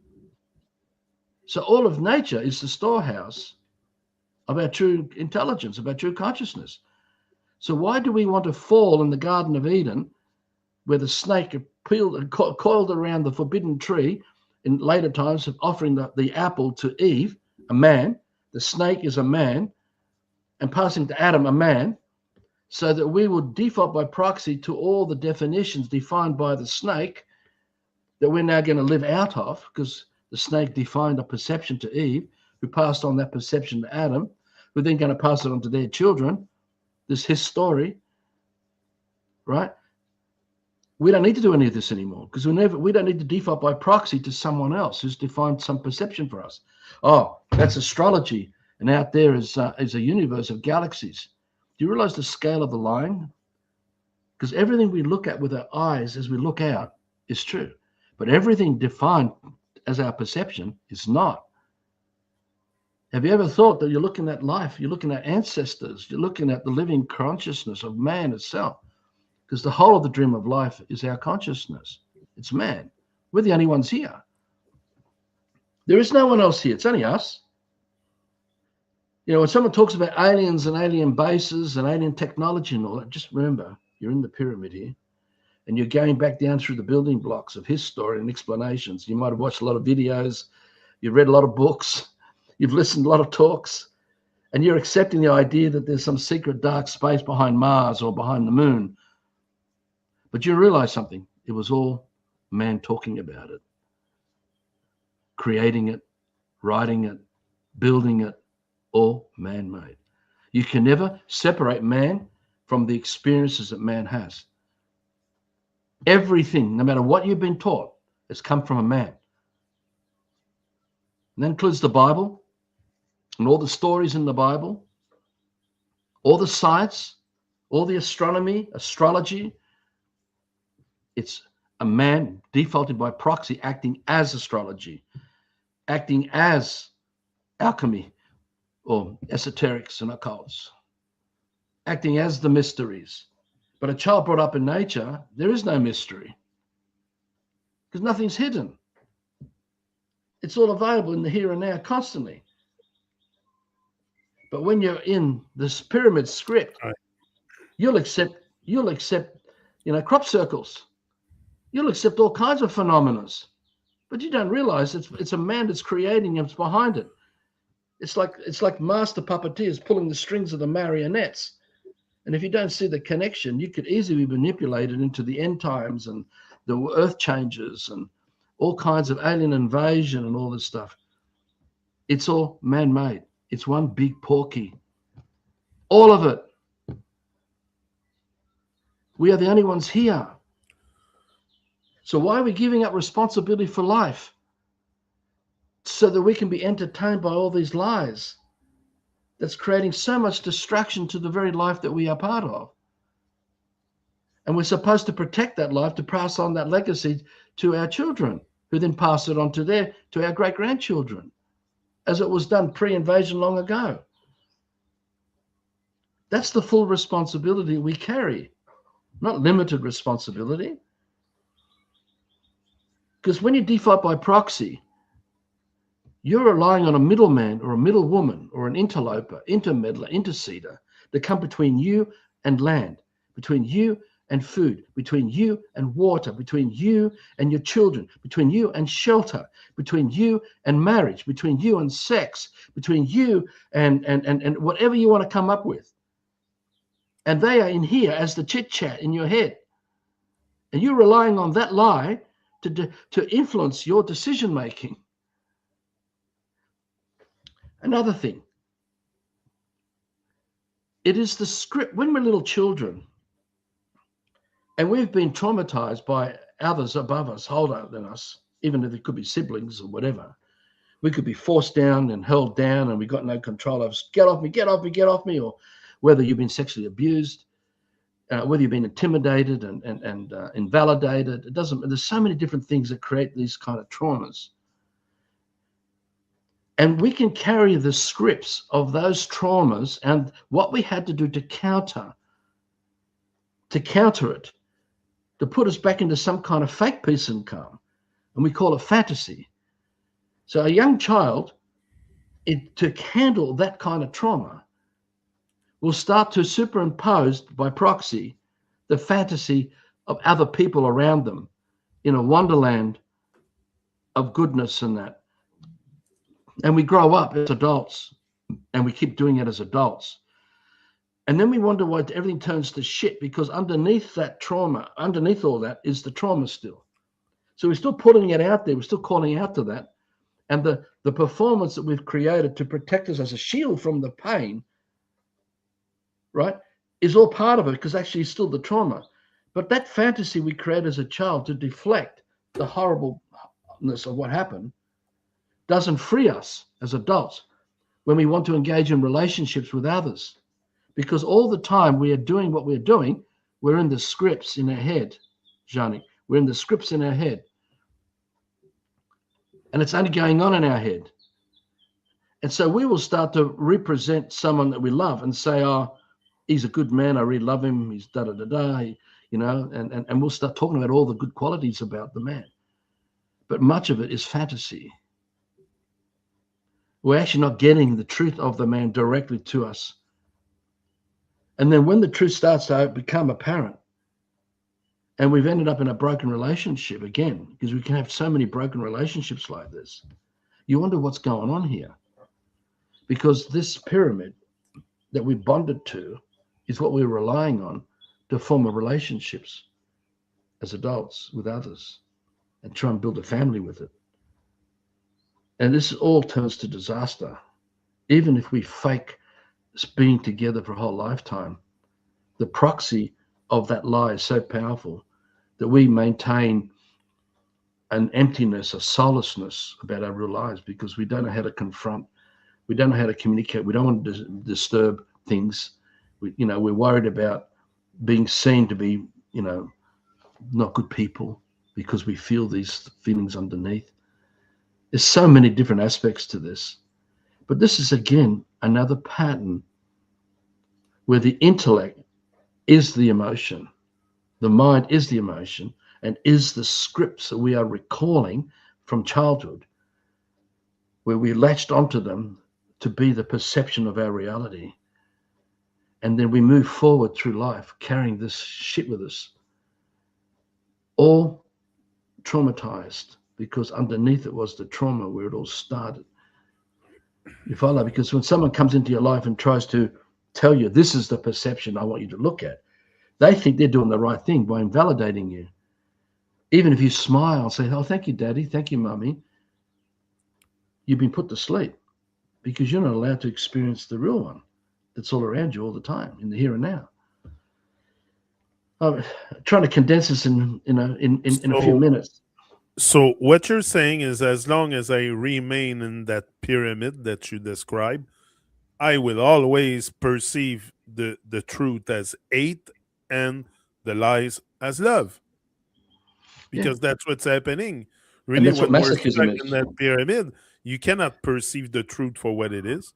So all of nature is the storehouse of our true intelligence, of our true consciousness. So why do we want to fall in the Garden of Eden, where the snake coiled around the forbidden tree, in later times of offering the apple to Eve, a man, the snake is a man, and passing to Adam, a man, so that we would default by proxy to all the definitions defined by the snake that we're now going to live out of, because the snake defined a perception to Eve, who passed on that perception to Adam, who are then going to pass it on to their children. This is his story, right? We don't need to do any of this anymore, because we don't need to default by proxy to someone else who's defined some perception for us. Oh, that's astrology, and out there is a universe of galaxies. Do you realize the scale of the line? Because everything we look at with our eyes as we look out is true, but everything defined as our perception is not. Have you ever thought that you're looking at life, you're looking at ancestors, you're looking at the living consciousness of man itself? Because the whole of the dream of life is our consciousness. It's man. We're the only ones here. There is no one else here. It's only us. You know, when someone talks about aliens and alien bases and alien technology and all that, just remember, you're in the pyramid here, and you're going back down through the building blocks of his story and explanations. You might have watched a lot of videos. You've read a lot of books. You've listened to a lot of talks. And you're accepting the idea that there's some secret dark space behind Mars or behind the moon. But you realize something. It was all man talking about it, creating it, writing it, building it, all man-made. You can never separate man from the experiences that man has. Everything, no matter what you've been taught, has come from a man. And that includes the Bible and all the stories in the Bible, all the science, all the astronomy, astrology. It's a man defaulted by proxy, acting as astrology, acting as alchemy or esoterics and occults, acting as the mysteries. But a child brought up in nature, there is no mystery, because nothing's hidden. It's all available in the here and now constantly. But when you're in this pyramid script, Right. you'll accept, crop circles. You'll accept all kinds of phenomena. But you don't realize it's a man that's creating and it's behind it. It's like master puppeteers pulling the strings of the marionettes. And if you don't see the connection, you could easily be manipulated into the end times and the earth changes and all kinds of alien invasion and all this stuff. It's all man-made. It's one big porky. All of it. We are the only ones here. So why are we giving up responsibility for life? So that we can be entertained by all these lies. That's creating so much destruction to the very life that we are part of. And we're supposed to protect that life, to pass on that legacy to our children, who then pass it on to our great-grandchildren, as it was done pre-invasion long ago. That's the full responsibility we carry, not limited responsibility. Because when you default by proxy, you're relying on a middleman or a middlewoman or an interloper, intermeddler, interceder to come between you and land, between you and food, between you and water, between you and your children, between you and shelter, between you and marriage, between you and sex, between you and whatever you want to come up with. And they are in here as the chit-chat in your head. And you're relying on that lie to influence your decision-making. Another thing, it is the script. When we're little children, and we've been traumatized by others above us, older than us, even if it could be siblings or whatever, we could be forced down and held down and we got no control of us. Get off me, get off me, get off me. Or whether you've been sexually abused, whether you've been intimidated and invalidated. It doesn't, there's so many different things that create these kind of traumas. And we can carry the scripts of those traumas and what we had to do to counter it, to put us back into some kind of fake peace and calm. And we call it fantasy. So a young child, to handle that kind of trauma, will start to superimpose by proxy the fantasy of other people around them in a wonderland of goodness and that. And we grow up as adults and we keep doing it as adults. And then we wonder why everything turns to shit, because underneath that trauma, underneath all that is the trauma still. So we're still putting it out there. We're still calling out to that. And the performance that we've created to protect us as a shield from the pain, right, is all part of it, because actually it's still the trauma. But that fantasy we create as a child to deflect the horribleness of what happened doesn't free us as adults when we want to engage in relationships with others. Because all the time we are doing what we're doing, we're in the scripts in our head, Johnny. We're in the scripts in our head. And it's only going on in our head. And so we will start to represent someone that we love and say, oh, he's a good man, I really love him, he's da-da-da-da, and we'll start talking about all the good qualities about the man. But much of it is fantasy. We're actually not getting the truth of the man directly to us. And then when the truth starts to become apparent, and we've ended up in a broken relationship again, because we can have so many broken relationships like this, you wonder what's going on here. Because this pyramid that we bonded to is what we're relying on to form relationships as adults with others and try and build a family with it. And this all turns to disaster. Even if we fake being together for a whole lifetime, the proxy of that lie is so powerful that we maintain an emptiness, a soullessness about our real lives, because we don't know how to confront, we don't know how to communicate, we don't want to disturb things. We're worried about being seen to be, not good people because we feel these feelings underneath. There's so many different aspects to this. But this is, again, another pattern where the intellect is the emotion, the mind is the emotion, and is the scripts that we are recalling from childhood, where we latched onto them to be the perception of our reality. And then we move forward through life carrying this shit with us, all traumatized, because underneath it was the trauma where it all started. You follow? Because when someone comes into your life and tries to tell you this is the perception I want you to look at, they think they're doing the right thing by invalidating you. Even if you smile and say, oh, thank you, Daddy, thank you, Mummy, you've been put to sleep because you're not allowed to experience the real one that's all around you all the time in the here and now. I'm trying to condense this in a few So, minutes. so what you're saying is, as long as I remain in that pyramid that you describe, I will always perceive the truth as hate and the lies as love, Yeah. because that's what's happening. And Really, that's what when we're masochism stuck in is. that pyramid, you cannot perceive the truth for what it is.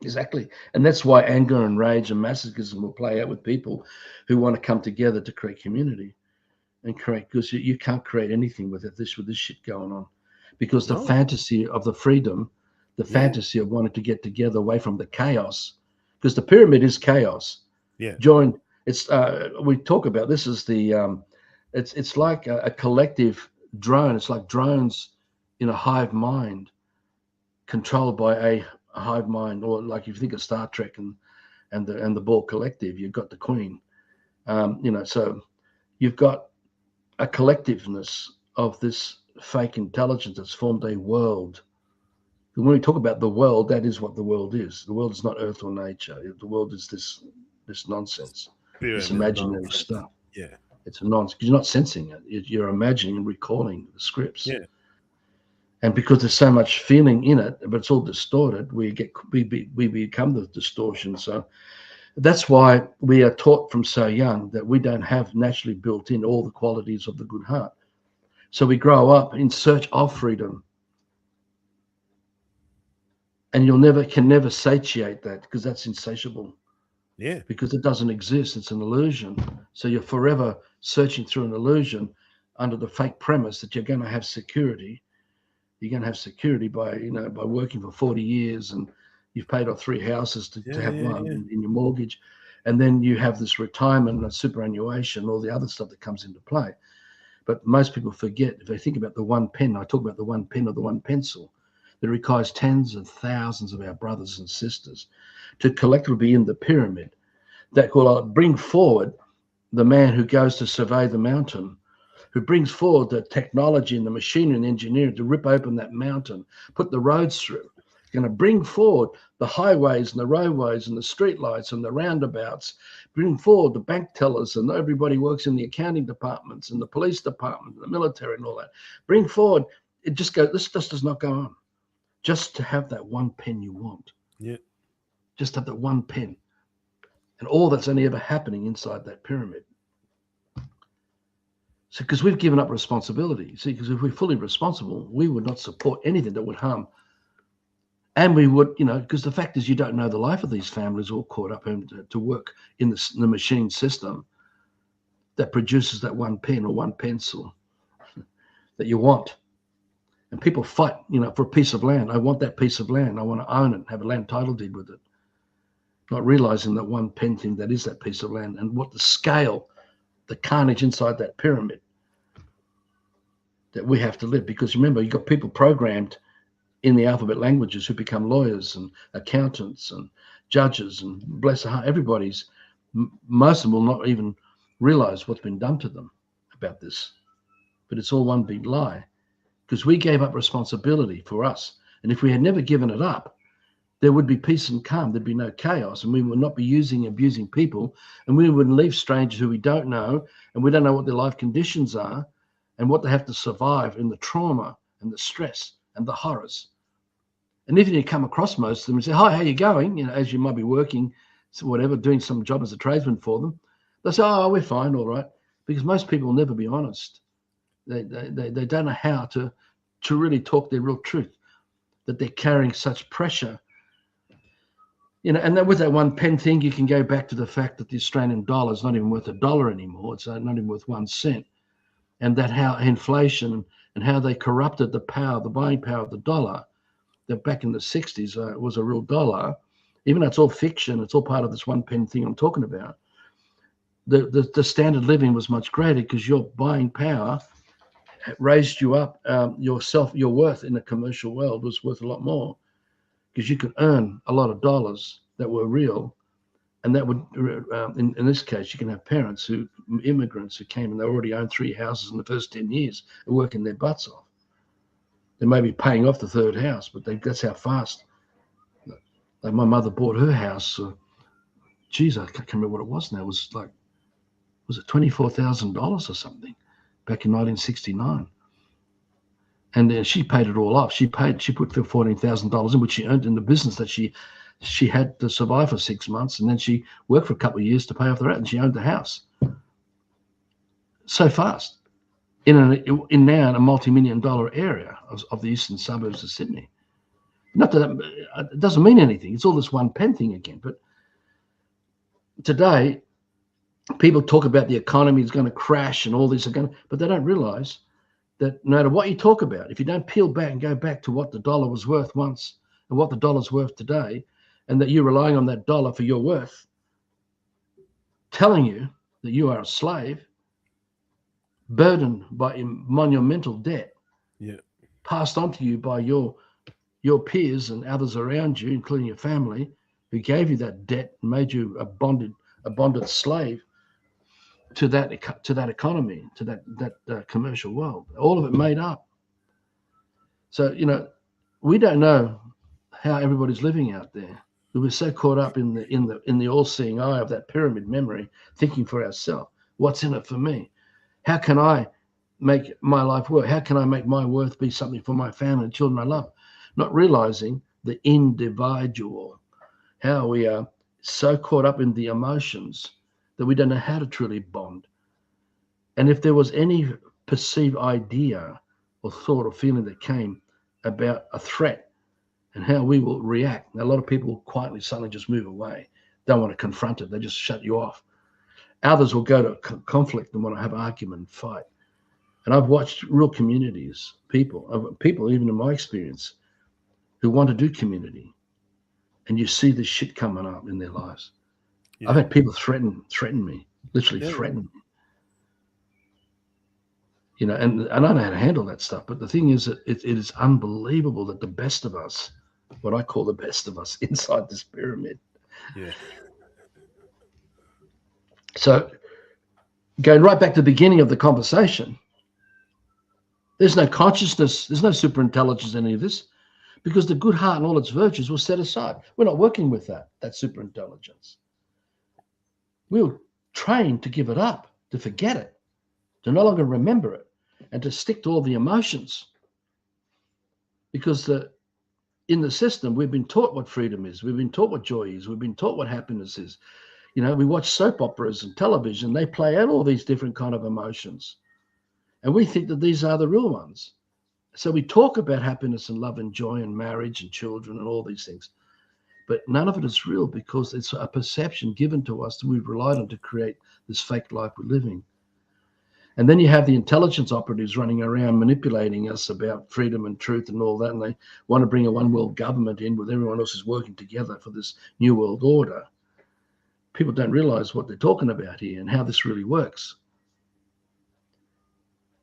Exactly. And that's why anger and rage and masochism will play out with people who want to come together to create community and create, because you can't create anything with this shit going on. Because the No, fantasy of the freedom, the yeah, fantasy of wanting to get together away from the chaos, because the pyramid is chaos. yeah, Join it's we talk about this as the it's like a collective drone. It's like drones in a hive mind controlled by a hive mind, or like if you think of Star Trek and the Borg collective, you've got the Queen. So you've got a collectiveness of this fake intelligence that's formed a world. And when we talk about the world, that is what the world is. The world is not Earth or nature. The world is this nonsense, this pyramid imaginary nonsense. stuff. Yeah, It's a nonsense because you're not sensing it. You're imagining and recalling the scripts. yeah, And because there's so much feeling in it, but it's all distorted, we become the distortion. So that's why we are taught from so young that we don't have naturally built in all the qualities of the good heart. So we grow up in search of freedom, and can never satiate that because that's insatiable, yeah, because it doesn't exist. It's an illusion. So you're forever searching through an illusion under the fake premise that you're going to have security. You're going to have security by working for 40 years and you've paid off 3 houses to yeah, have yeah, one yeah. in your mortgage. And then you have this retirement and superannuation, all the other stuff that comes into play. But most people forget, if they think about the one pen, I talk about the one pen or the one pencil, that requires tens of thousands of our brothers and sisters to collectively be in the pyramid that will bring forward the man who goes to survey the mountain, who brings forward the technology and the machinery and the engineering to rip open that mountain, put the roads through, going to bring forward the highways and the roadways and the streetlights and the roundabouts, bring forward the bank tellers and everybody works in the accounting departments and the police department, and the military and all that. Bring forward, this just does not go on. Just to have that one pen you want, Yeah. just have that one pen and all that's only ever happening inside that pyramid. So, because we've given up responsibility. See, because if we're fully responsible, we would not support anything that would harm. And we would, because the fact is, you don't know the life of these families all caught up to work in the machine system that produces that one pen or one pencil that you want. And people fight, for a piece of land. I want that piece of land. I want to own it, have a land title deed with it. Not realizing that one pen thing that is that piece of land and what the scale, the carnage inside that pyramid that we have to live. Because remember, you've got people programmed in the alphabet languages who become lawyers and accountants and judges, and bless their heart, most of them will not even realize what's been done to them about this. But it's all one big lie, because we gave up responsibility for us. And if we had never given it up, there would be peace and calm. There'd be no chaos, and we would not be abusing people, and we wouldn't leave strangers who we don't know, and we don't know what their life conditions are and what they have to survive in the trauma and the stress and the horrors. And if you come across most of them and say, hi, how you going? As you might be working, so whatever, doing some job as a tradesman for them, they'll say, oh, we're fine, all right. Because most people will never be honest. They don't know how to really talk their real truth, that they're carrying such pressure. And then with that one pen thing, you can go back to the fact that the Australian dollar is not even worth $1 anymore. It's not even worth 1 cent. And that how inflation and how they corrupted the buying power of the dollar that back in the 60s was a real dollar, even though it's all fiction, it's all part of this one pen thing I'm talking about. The standard living was much greater because your buying power raised you up. Your worth in the commercial world was worth a lot more because you could earn a lot of dollars that were real. And that would, in this case, you can have parents immigrants who came and they already owned 3 houses in the first 10 years and working their butts off. They may be paying off the 3rd house, but that's how fast. Like my mother bought her house. Geez, I can't remember what it was now. It was like, was it $24,000 or something back in 1969? And she paid it all off. She put $14,000 in, which she earned in the business that she had to survive for 6 months, and then she worked for a couple of years to pay off the rent, and she owned the house so fast in now in a multi-million-dollar area of the eastern suburbs of Sydney. Not that it doesn't mean anything. It's all this one pen thing again. But today, people talk about the economy is going to crash and all this but they don't realize that no matter what you talk about, if you don't peel back and go back to what the dollar was worth once and what the dollar's worth today, and that you're relying on that dollar for your worth, telling you that you are a slave, burdened by monumental debt, passed on to you by your peers and others around you, including your family, who gave you that debt and made you a bonded slave to that economy, to that commercial world. All of it made up. So we don't know how everybody's living out there. We were so caught up in the all-seeing eye of that pyramid memory, thinking for ourselves, what's in it for me? How can I make my life work? How can I make my worth be something for my family and children I love? Not realizing the individual, how we are so caught up in the emotions that we don't know how to truly bond. And if there was any perceived idea or thought or feeling that came about a threat and how we will react, a lot of people quietly, suddenly just move away, don't want to confront it, they just shut you off. Others will go to conflict and want to have argument and fight. And I've watched real communities, people even in my experience, who want to do community, and you see this shit coming up in their lives. I've had people threaten me, literally threaten me. And I know how to handle that stuff. But the thing is that it is unbelievable that the best of us, what I call the best of us, inside this pyramid. Yeah. So going right back to the beginning of the conversation, there's no consciousness, there's no superintelligence in any of this, because the good heart and all its virtues were set aside. We're not working with that superintelligence. We were trained to give it up, to forget it, to no longer remember it, and to stick to all the emotions. Because in the system, we've been taught what freedom is. We've been taught what joy is. We've been taught what happiness is. We watch soap operas and television. They play out all these different kind of emotions. And we think that these are the real ones. So we talk about happiness and love and joy and marriage and children and all these things. But none of it is real because it's a perception given to us that we've relied on to create this fake life we're living. And then you have the intelligence operatives running around manipulating us about freedom and truth and all that. And they want to bring a one world government in with everyone else is working together for this new world order. People don't realize what they're talking about here and how this really works.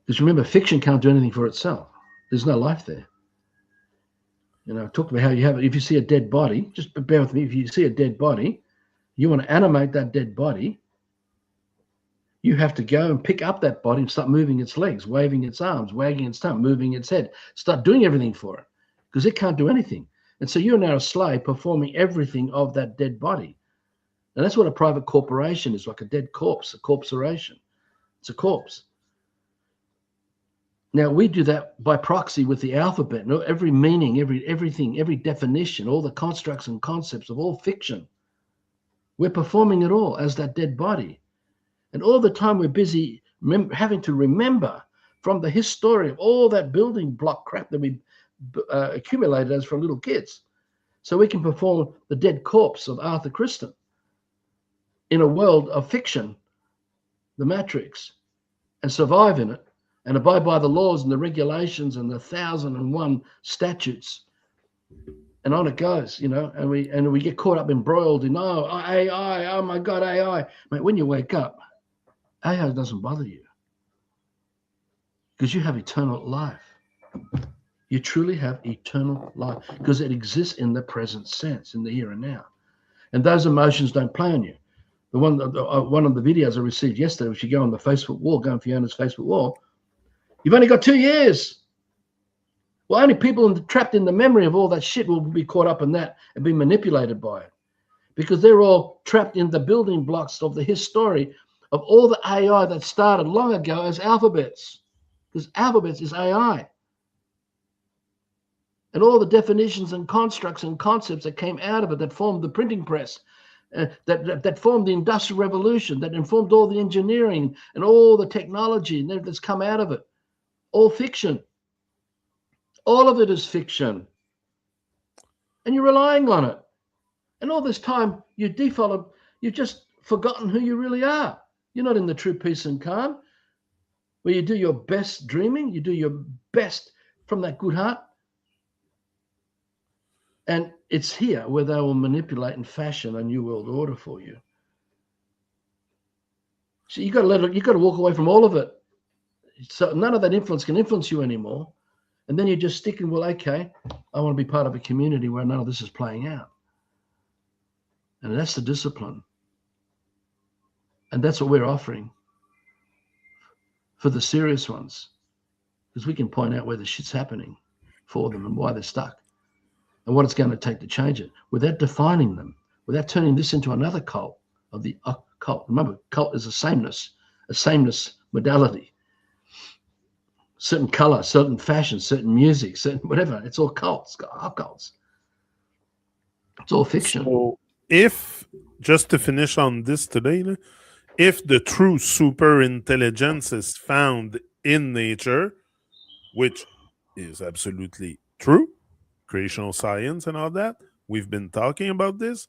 Because remember, fiction can't do anything for itself. There's no life there. Talk about how you have it. If you see a dead body, just bear with me. If you see a dead body, you want to animate that dead body. You have to go and pick up that body and start moving its legs, waving its arms, wagging its tongue, moving its head. Start doing everything for it because it can't do anything. And so you're now a slave performing everything of that dead body. And that's what a private corporation is, like a dead corpse, a corporation. It's a corpse. Now, we do that by proxy with the alphabet. Every meaning, everything, every definition, all the constructs and concepts of all fiction. We're performing it all as that dead body. And all the time we're busy having to remember from the history of all that building block crap that we accumulated as from little kids. So we can perform the dead corpse of Arthur Cristian in a world of fiction, the Matrix, and survive in it. And abide by the laws and the regulations and the 1,001 statutes And on it goes, and we get caught up embroiled in AI, oh my God, AI. Mate, when you wake up, AI doesn't bother you because you have eternal life. You truly have eternal life because it exists in the present sense, in the here and now. And those emotions don't play on you. One of the videos I received yesterday, which you go on the Facebook wall, go on Fiona's Facebook wall, you've only got 2 years. Well, only people trapped in the memory of all that shit will be caught up in that and be manipulated by it because they're all trapped in the building blocks of the history of all the AI that started long ago as alphabets, because alphabets is AI. And all the definitions and constructs and concepts that came out of it that formed the printing press, that formed the Industrial Revolution, that informed all the engineering and all the technology that's come out of it, all fiction. All of it is fiction. And you're relying on it. And all this time, you've just forgotten who you really are. You're not in the true peace and calm, where you do your best dreaming, you do your best from that good heart. And it's here where they will manipulate and fashion a new world order for you. So you got to walk away from all of it. So none of that influence can influence you anymore. And then you're just sticking, well, okay, I want to be part of a community where none of this is playing out. And that's the discipline. And that's what we're offering for the serious ones, because we can point out where the shit's happening for them and why they're stuck and what it's going to take to change it without defining them, without turning this into another cult of the occult. Remember, cult is a sameness modality. Certain color, certain fashion, certain music, certain whatever. It's all cults, occults. It's all fiction. So if, just to finish on this today, if the true super intelligence is found in nature, which is absolutely true, creational science and all that, we've been talking about this.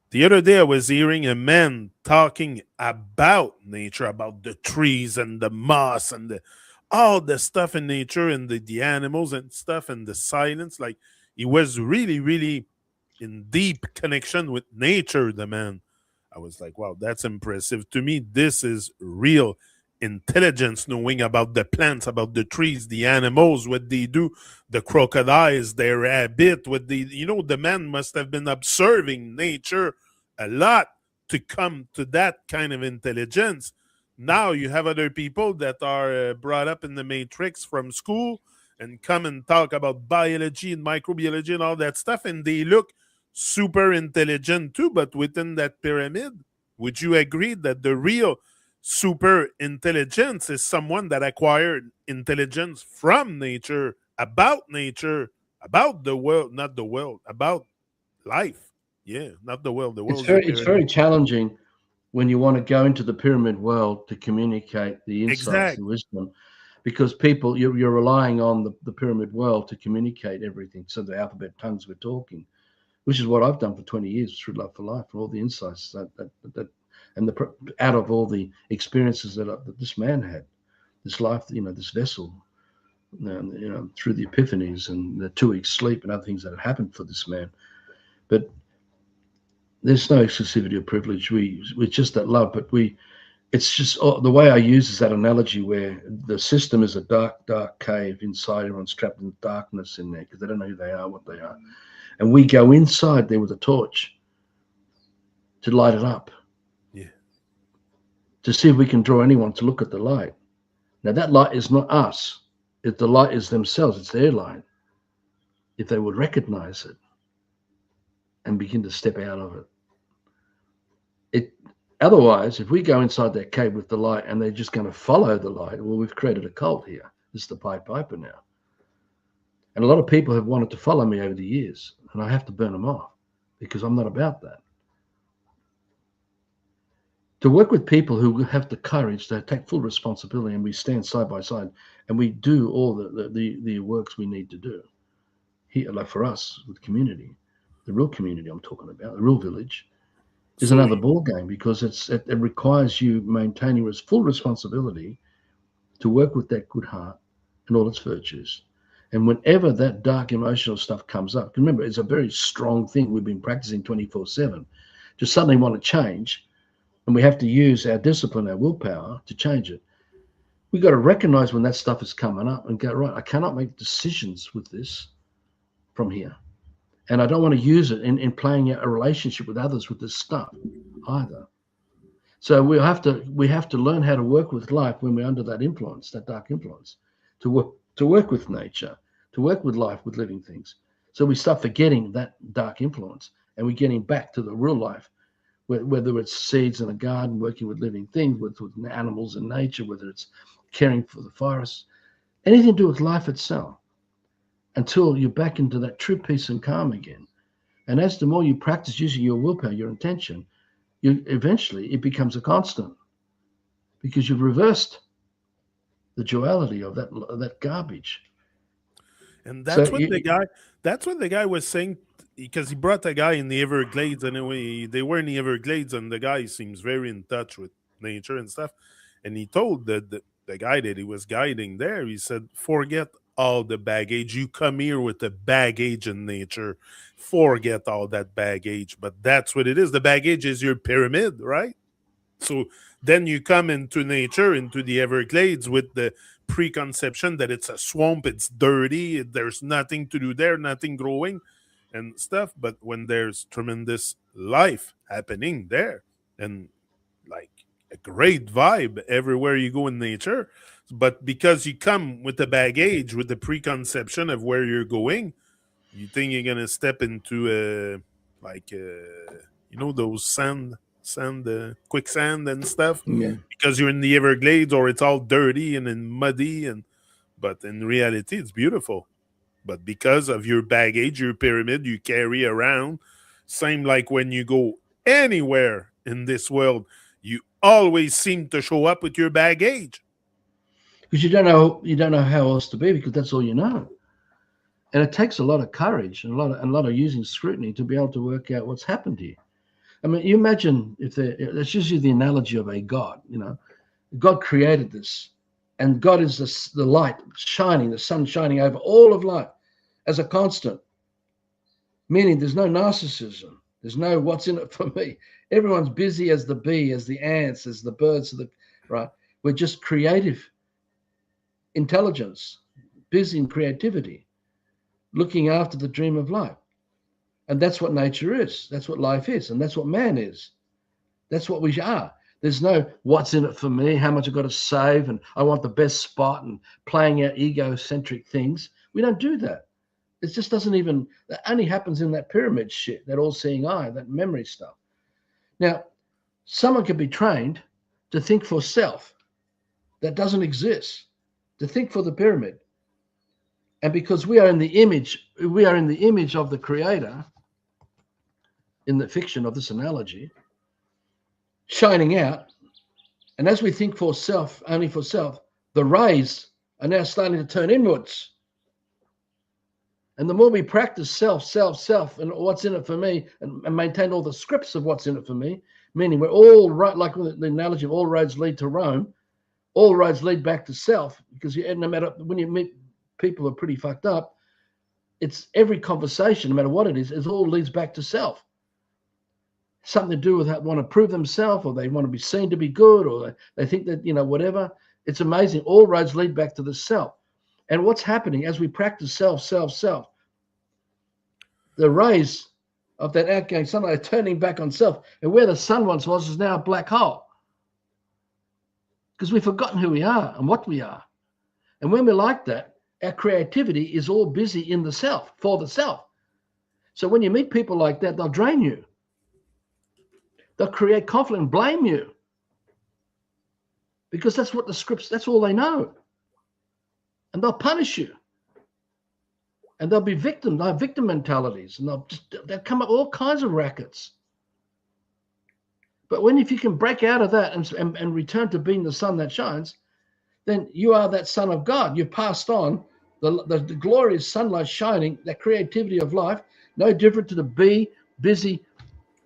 The other day I was hearing a man talking about nature, about the trees and the moss and all the stuff in nature and the animals and stuff and the silence. Like, he was really, really in deep connection with nature, the man. I was like, wow, that's impressive. To me, this is real intelligence, knowing about the plants, about the trees, the animals, what they do, the crocodiles, their habit, the man must have been observing nature a lot to come to that kind of intelligence. Now you have other people that are brought up in the matrix from school and come and talk about biology and microbiology and all that stuff, and they look super intelligent too, but within that pyramid, would you agree that the real super intelligence is someone that acquired intelligence from nature, about the world, not the world, about life? Yeah, not the world. The world it's very challenging when you want to go into the pyramid world to communicate the insights and wisdom, because people, you're relying on the pyramid world to communicate everything. So the alphabet tongues we're talking, which is what I've done for 20 years through Love for Life, for all the insights that and out of all the experiences that this man had, this life, this vessel, through the epiphanies and the 2 weeks sleep and other things that have happened for this man. But there's no exclusivity or privilege. We're just that love, but it's just the way I use is that analogy where the system is a dark, dark cave inside. Everyone's trapped in darkness in there because they don't know who they are, what they are. And we go inside there with a torch to light it up. Yeah. To see if we can draw anyone to look at the light. Now, that light is not us. If the light is themselves, it's their light. If they would recognize it and begin to step out of it. Otherwise, if we go inside that cave with the light and they're just going to follow the light, well, we've created a cult here. This is the Pied Piper now. And a lot of people have wanted to follow me over the years, and I have to burn them off because I'm not about that. To work with people who have the courage to take full responsibility, and we stand side by side and we do all the works we need to do here, like for us with community, the real community I'm talking about, the real village, is another ball game, because it requires you maintaining full responsibility to work with that good heart and all its virtues, And whenever that dark emotional stuff comes up, remember, it's a very strong thing we've been practicing 24/7. To suddenly want to change, and we have to use our discipline, our willpower to change it. We've got to recognize when that stuff is coming up and go, right, I cannot make decisions with this from here. And I don't want to use it in playing out a relationship with others with this stuff either. So we have to learn how to work with life when we're under that influence, that dark influence, to work with nature, to work with life, with living things. So we start forgetting that dark influence, and we're getting back to the real life, whether it's seeds in a garden, working with living things, with animals in nature, whether it's caring for the forest, anything to do with life itself, until you're back into that true peace and calm again. And as the more you practice using your willpower, your intention, eventually it becomes a constant, because you've reversed the duality of that garbage. And So that's what the guy was saying, because he brought a guy in the Everglades, and they were in the Everglades, and the guy seems very in touch with nature and stuff. And he told the guy that he was guiding there, he said, forget all the baggage. You come here with the baggage in nature. Forget all that baggage. But that's what it is. The baggage is your pyramid, right? So then you come into nature, into the Everglades, with the preconception that it's a swamp, it's dirty, there's nothing to do there, nothing growing and stuff. But when there's tremendous life happening there, and like a great vibe everywhere you go in nature, but because you come with the baggage, with the preconception of where you're going, you think you're gonna step into those sand, quicksand and stuff, yeah, because you're in the Everglades, or it's all dirty and muddy, but in reality it's beautiful. But because of your baggage, your pyramid you carry around, same like when you go anywhere in this world, you always seem to show up with your baggage. because you don't know how else to be, because that's all you know. And it takes a lot of courage and a lot of using scrutiny to be able to work out what's happened here. I mean, you imagine let's just use the analogy of a God. God created this, and God is the light shining, the sun shining over all of life as a constant, meaning there's no narcissism. There's no what's in it for me. Everyone's busy as the bee, as the ants, as the birds, right? We're just creative intelligence, busy in creativity, looking after the dream of life. And that's what nature is. That's what life is. And that's what man is. That's what we are. There's no what's in it for me, how much I've got to save, and I want the best spot, and playing out egocentric things. We don't do that. It just doesn't even, that only happens in that pyramid shit, that all-seeing eye, that memory stuff. Now, someone can be trained to think for self. That doesn't exist. To think for the pyramid. And because we are in the image of the creator, in the fiction of this analogy, shining out. And as we think for self, only for self, the rays are now starting to turn inwards. And the more we practice self, and what's in it for me, and maintain all the scripts of what's in it for me, meaning we're all right, like the analogy of all roads lead to Rome, all roads lead back to self, because no matter, when you meet people who are pretty fucked up, it's every conversation, no matter what it all leads back to self. Something to do with that, want to prove themselves, or they want to be seen to be good, or they think that, whatever. It's amazing. All roads lead back to the self. And what's happening as we practice self, the rays of that outgoing sunlight are turning back on self. And where the sun once was is now a black hole. Because we've forgotten who we are and what we are. And when we're like that, our creativity is all busy in the self, for the self. So when you meet people like that, they'll drain you. They'll create conflict and blame you. Because that's what the scripts, that's all they know. And they'll punish you. And they'll be victims, they'll have victim mentalities, and they'll come up with all kinds of rackets. But if you can break out of that and return to being the sun that shines, then you are that son of God. You've passed on the glorious sunlight shining, that creativity of life, no different to the bee busy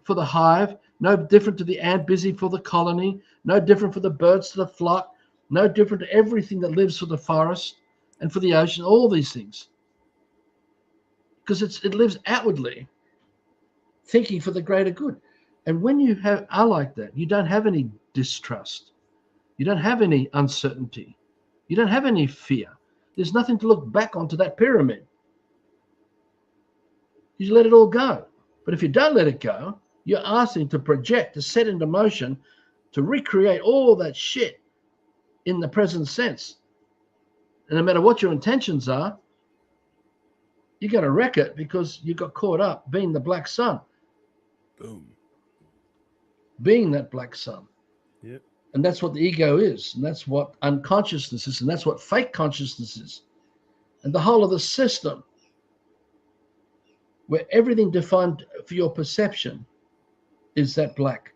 for the hive, no different to the ant busy for the colony, no different for the birds to the flock, no different to everything that lives for the forest and for the ocean, all these things. because it lives outwardly, thinking for the greater good. And when you are like that, you don't have any distrust. You don't have any uncertainty. You don't have any fear. There's nothing to look back onto that pyramid. You let it all go. But if you don't let it go, you're asking to project, to set into motion, to recreate all that shit in the present sense. And no matter what your intentions are, you're going to wreck it because you got caught up being the black sun. Boom. Being that black sun. Yeah. And that's what the ego is. And that's what unconsciousness is. And that's what fake consciousness is. And the whole of the system, where everything defined for your perception is that black.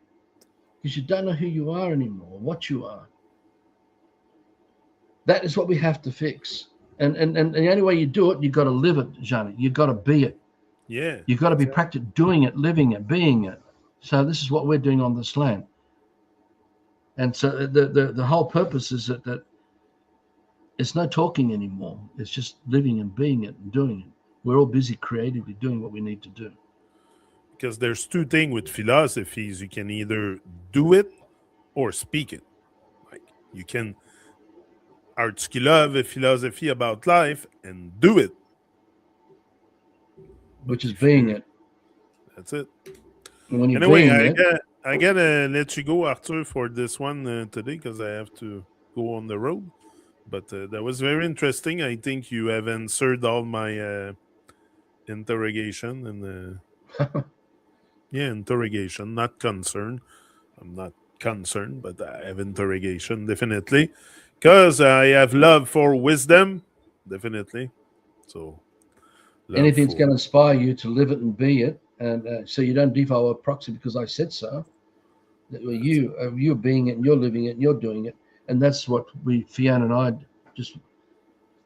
Because you don't know who you are anymore, what you are. That is what we have to fix. And the only way you do it, you've got to live it, Johnny. You've got to be it. Yeah. You've got to be practicing doing it, living it, being it. So this is what we're doing on this land. And so the whole purpose is that it's no talking anymore. It's just living and being it and doing it. We're all busy creatively doing what we need to do. Because there's two things with philosophies. You can either do it or speak it. Like you can articulate a philosophy about life and do it. Which is being it. That's it. And when you're Anyway, being I gotta let you go, Arthur, for this one today because I have to go on the road. But that was very interesting. I think you have answered all my interrogation and interrogation, not concern. I'm not concerned, but I have interrogation definitely because I have love for wisdom, definitely. So anything's going to inspire you to live it and be it, and so you don't devour a proxy because I said so. You're being it, and you're living it, and you're doing it, and that's what Fiona and I, just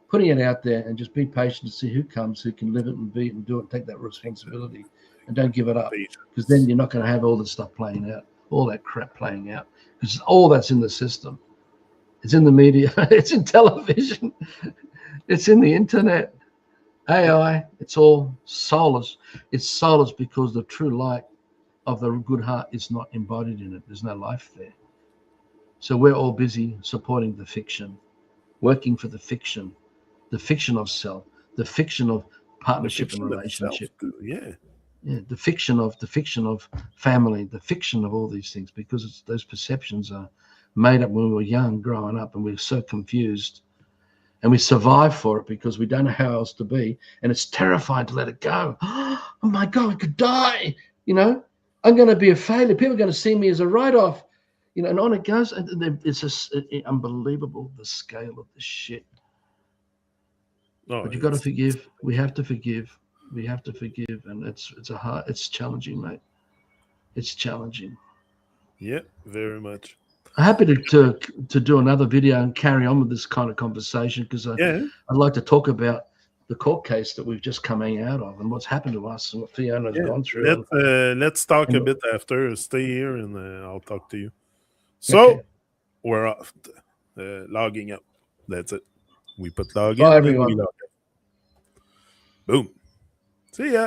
putting it out there, and just be patient to see who comes, who can live it and be it and do it, and take that responsibility, and don't give it up, because then you're not going to have all this stuff playing out, all that crap playing out, because all that's in the system. It's in the media, it's in television, it's in the internet. AI, it's all soulless. It's soulless because the true light of the good heart is not embodied in it. There's no life there. So we're all busy supporting the fiction, working for the fiction of self, the fiction of partnership and relationship. Yeah, the fiction of family, the fiction of all these things, because those perceptions are made up when we were young, growing up, and we're so confused. And we survive for it because we don't know how else to be. And it's terrifying to let it go. Oh my God, I could die. I'm going to be a failure. People are going to see me as a write-off. And on it goes. And it's just unbelievable, the scale of the shit. But you've got to forgive. We have to forgive. We have to forgive. And it's challenging, mate. It's challenging. Yeah, very much. I'm happy to do another video and carry on with this kind of conversation, because I'd like to talk about the court case that we've just coming out of and what's happened to us and what Fiona's gone through. Let's talk a bit after. Stay here and I'll talk to you. So we're off. Logging up. That's it. We put log in. Bye, everyone. Boom. See ya.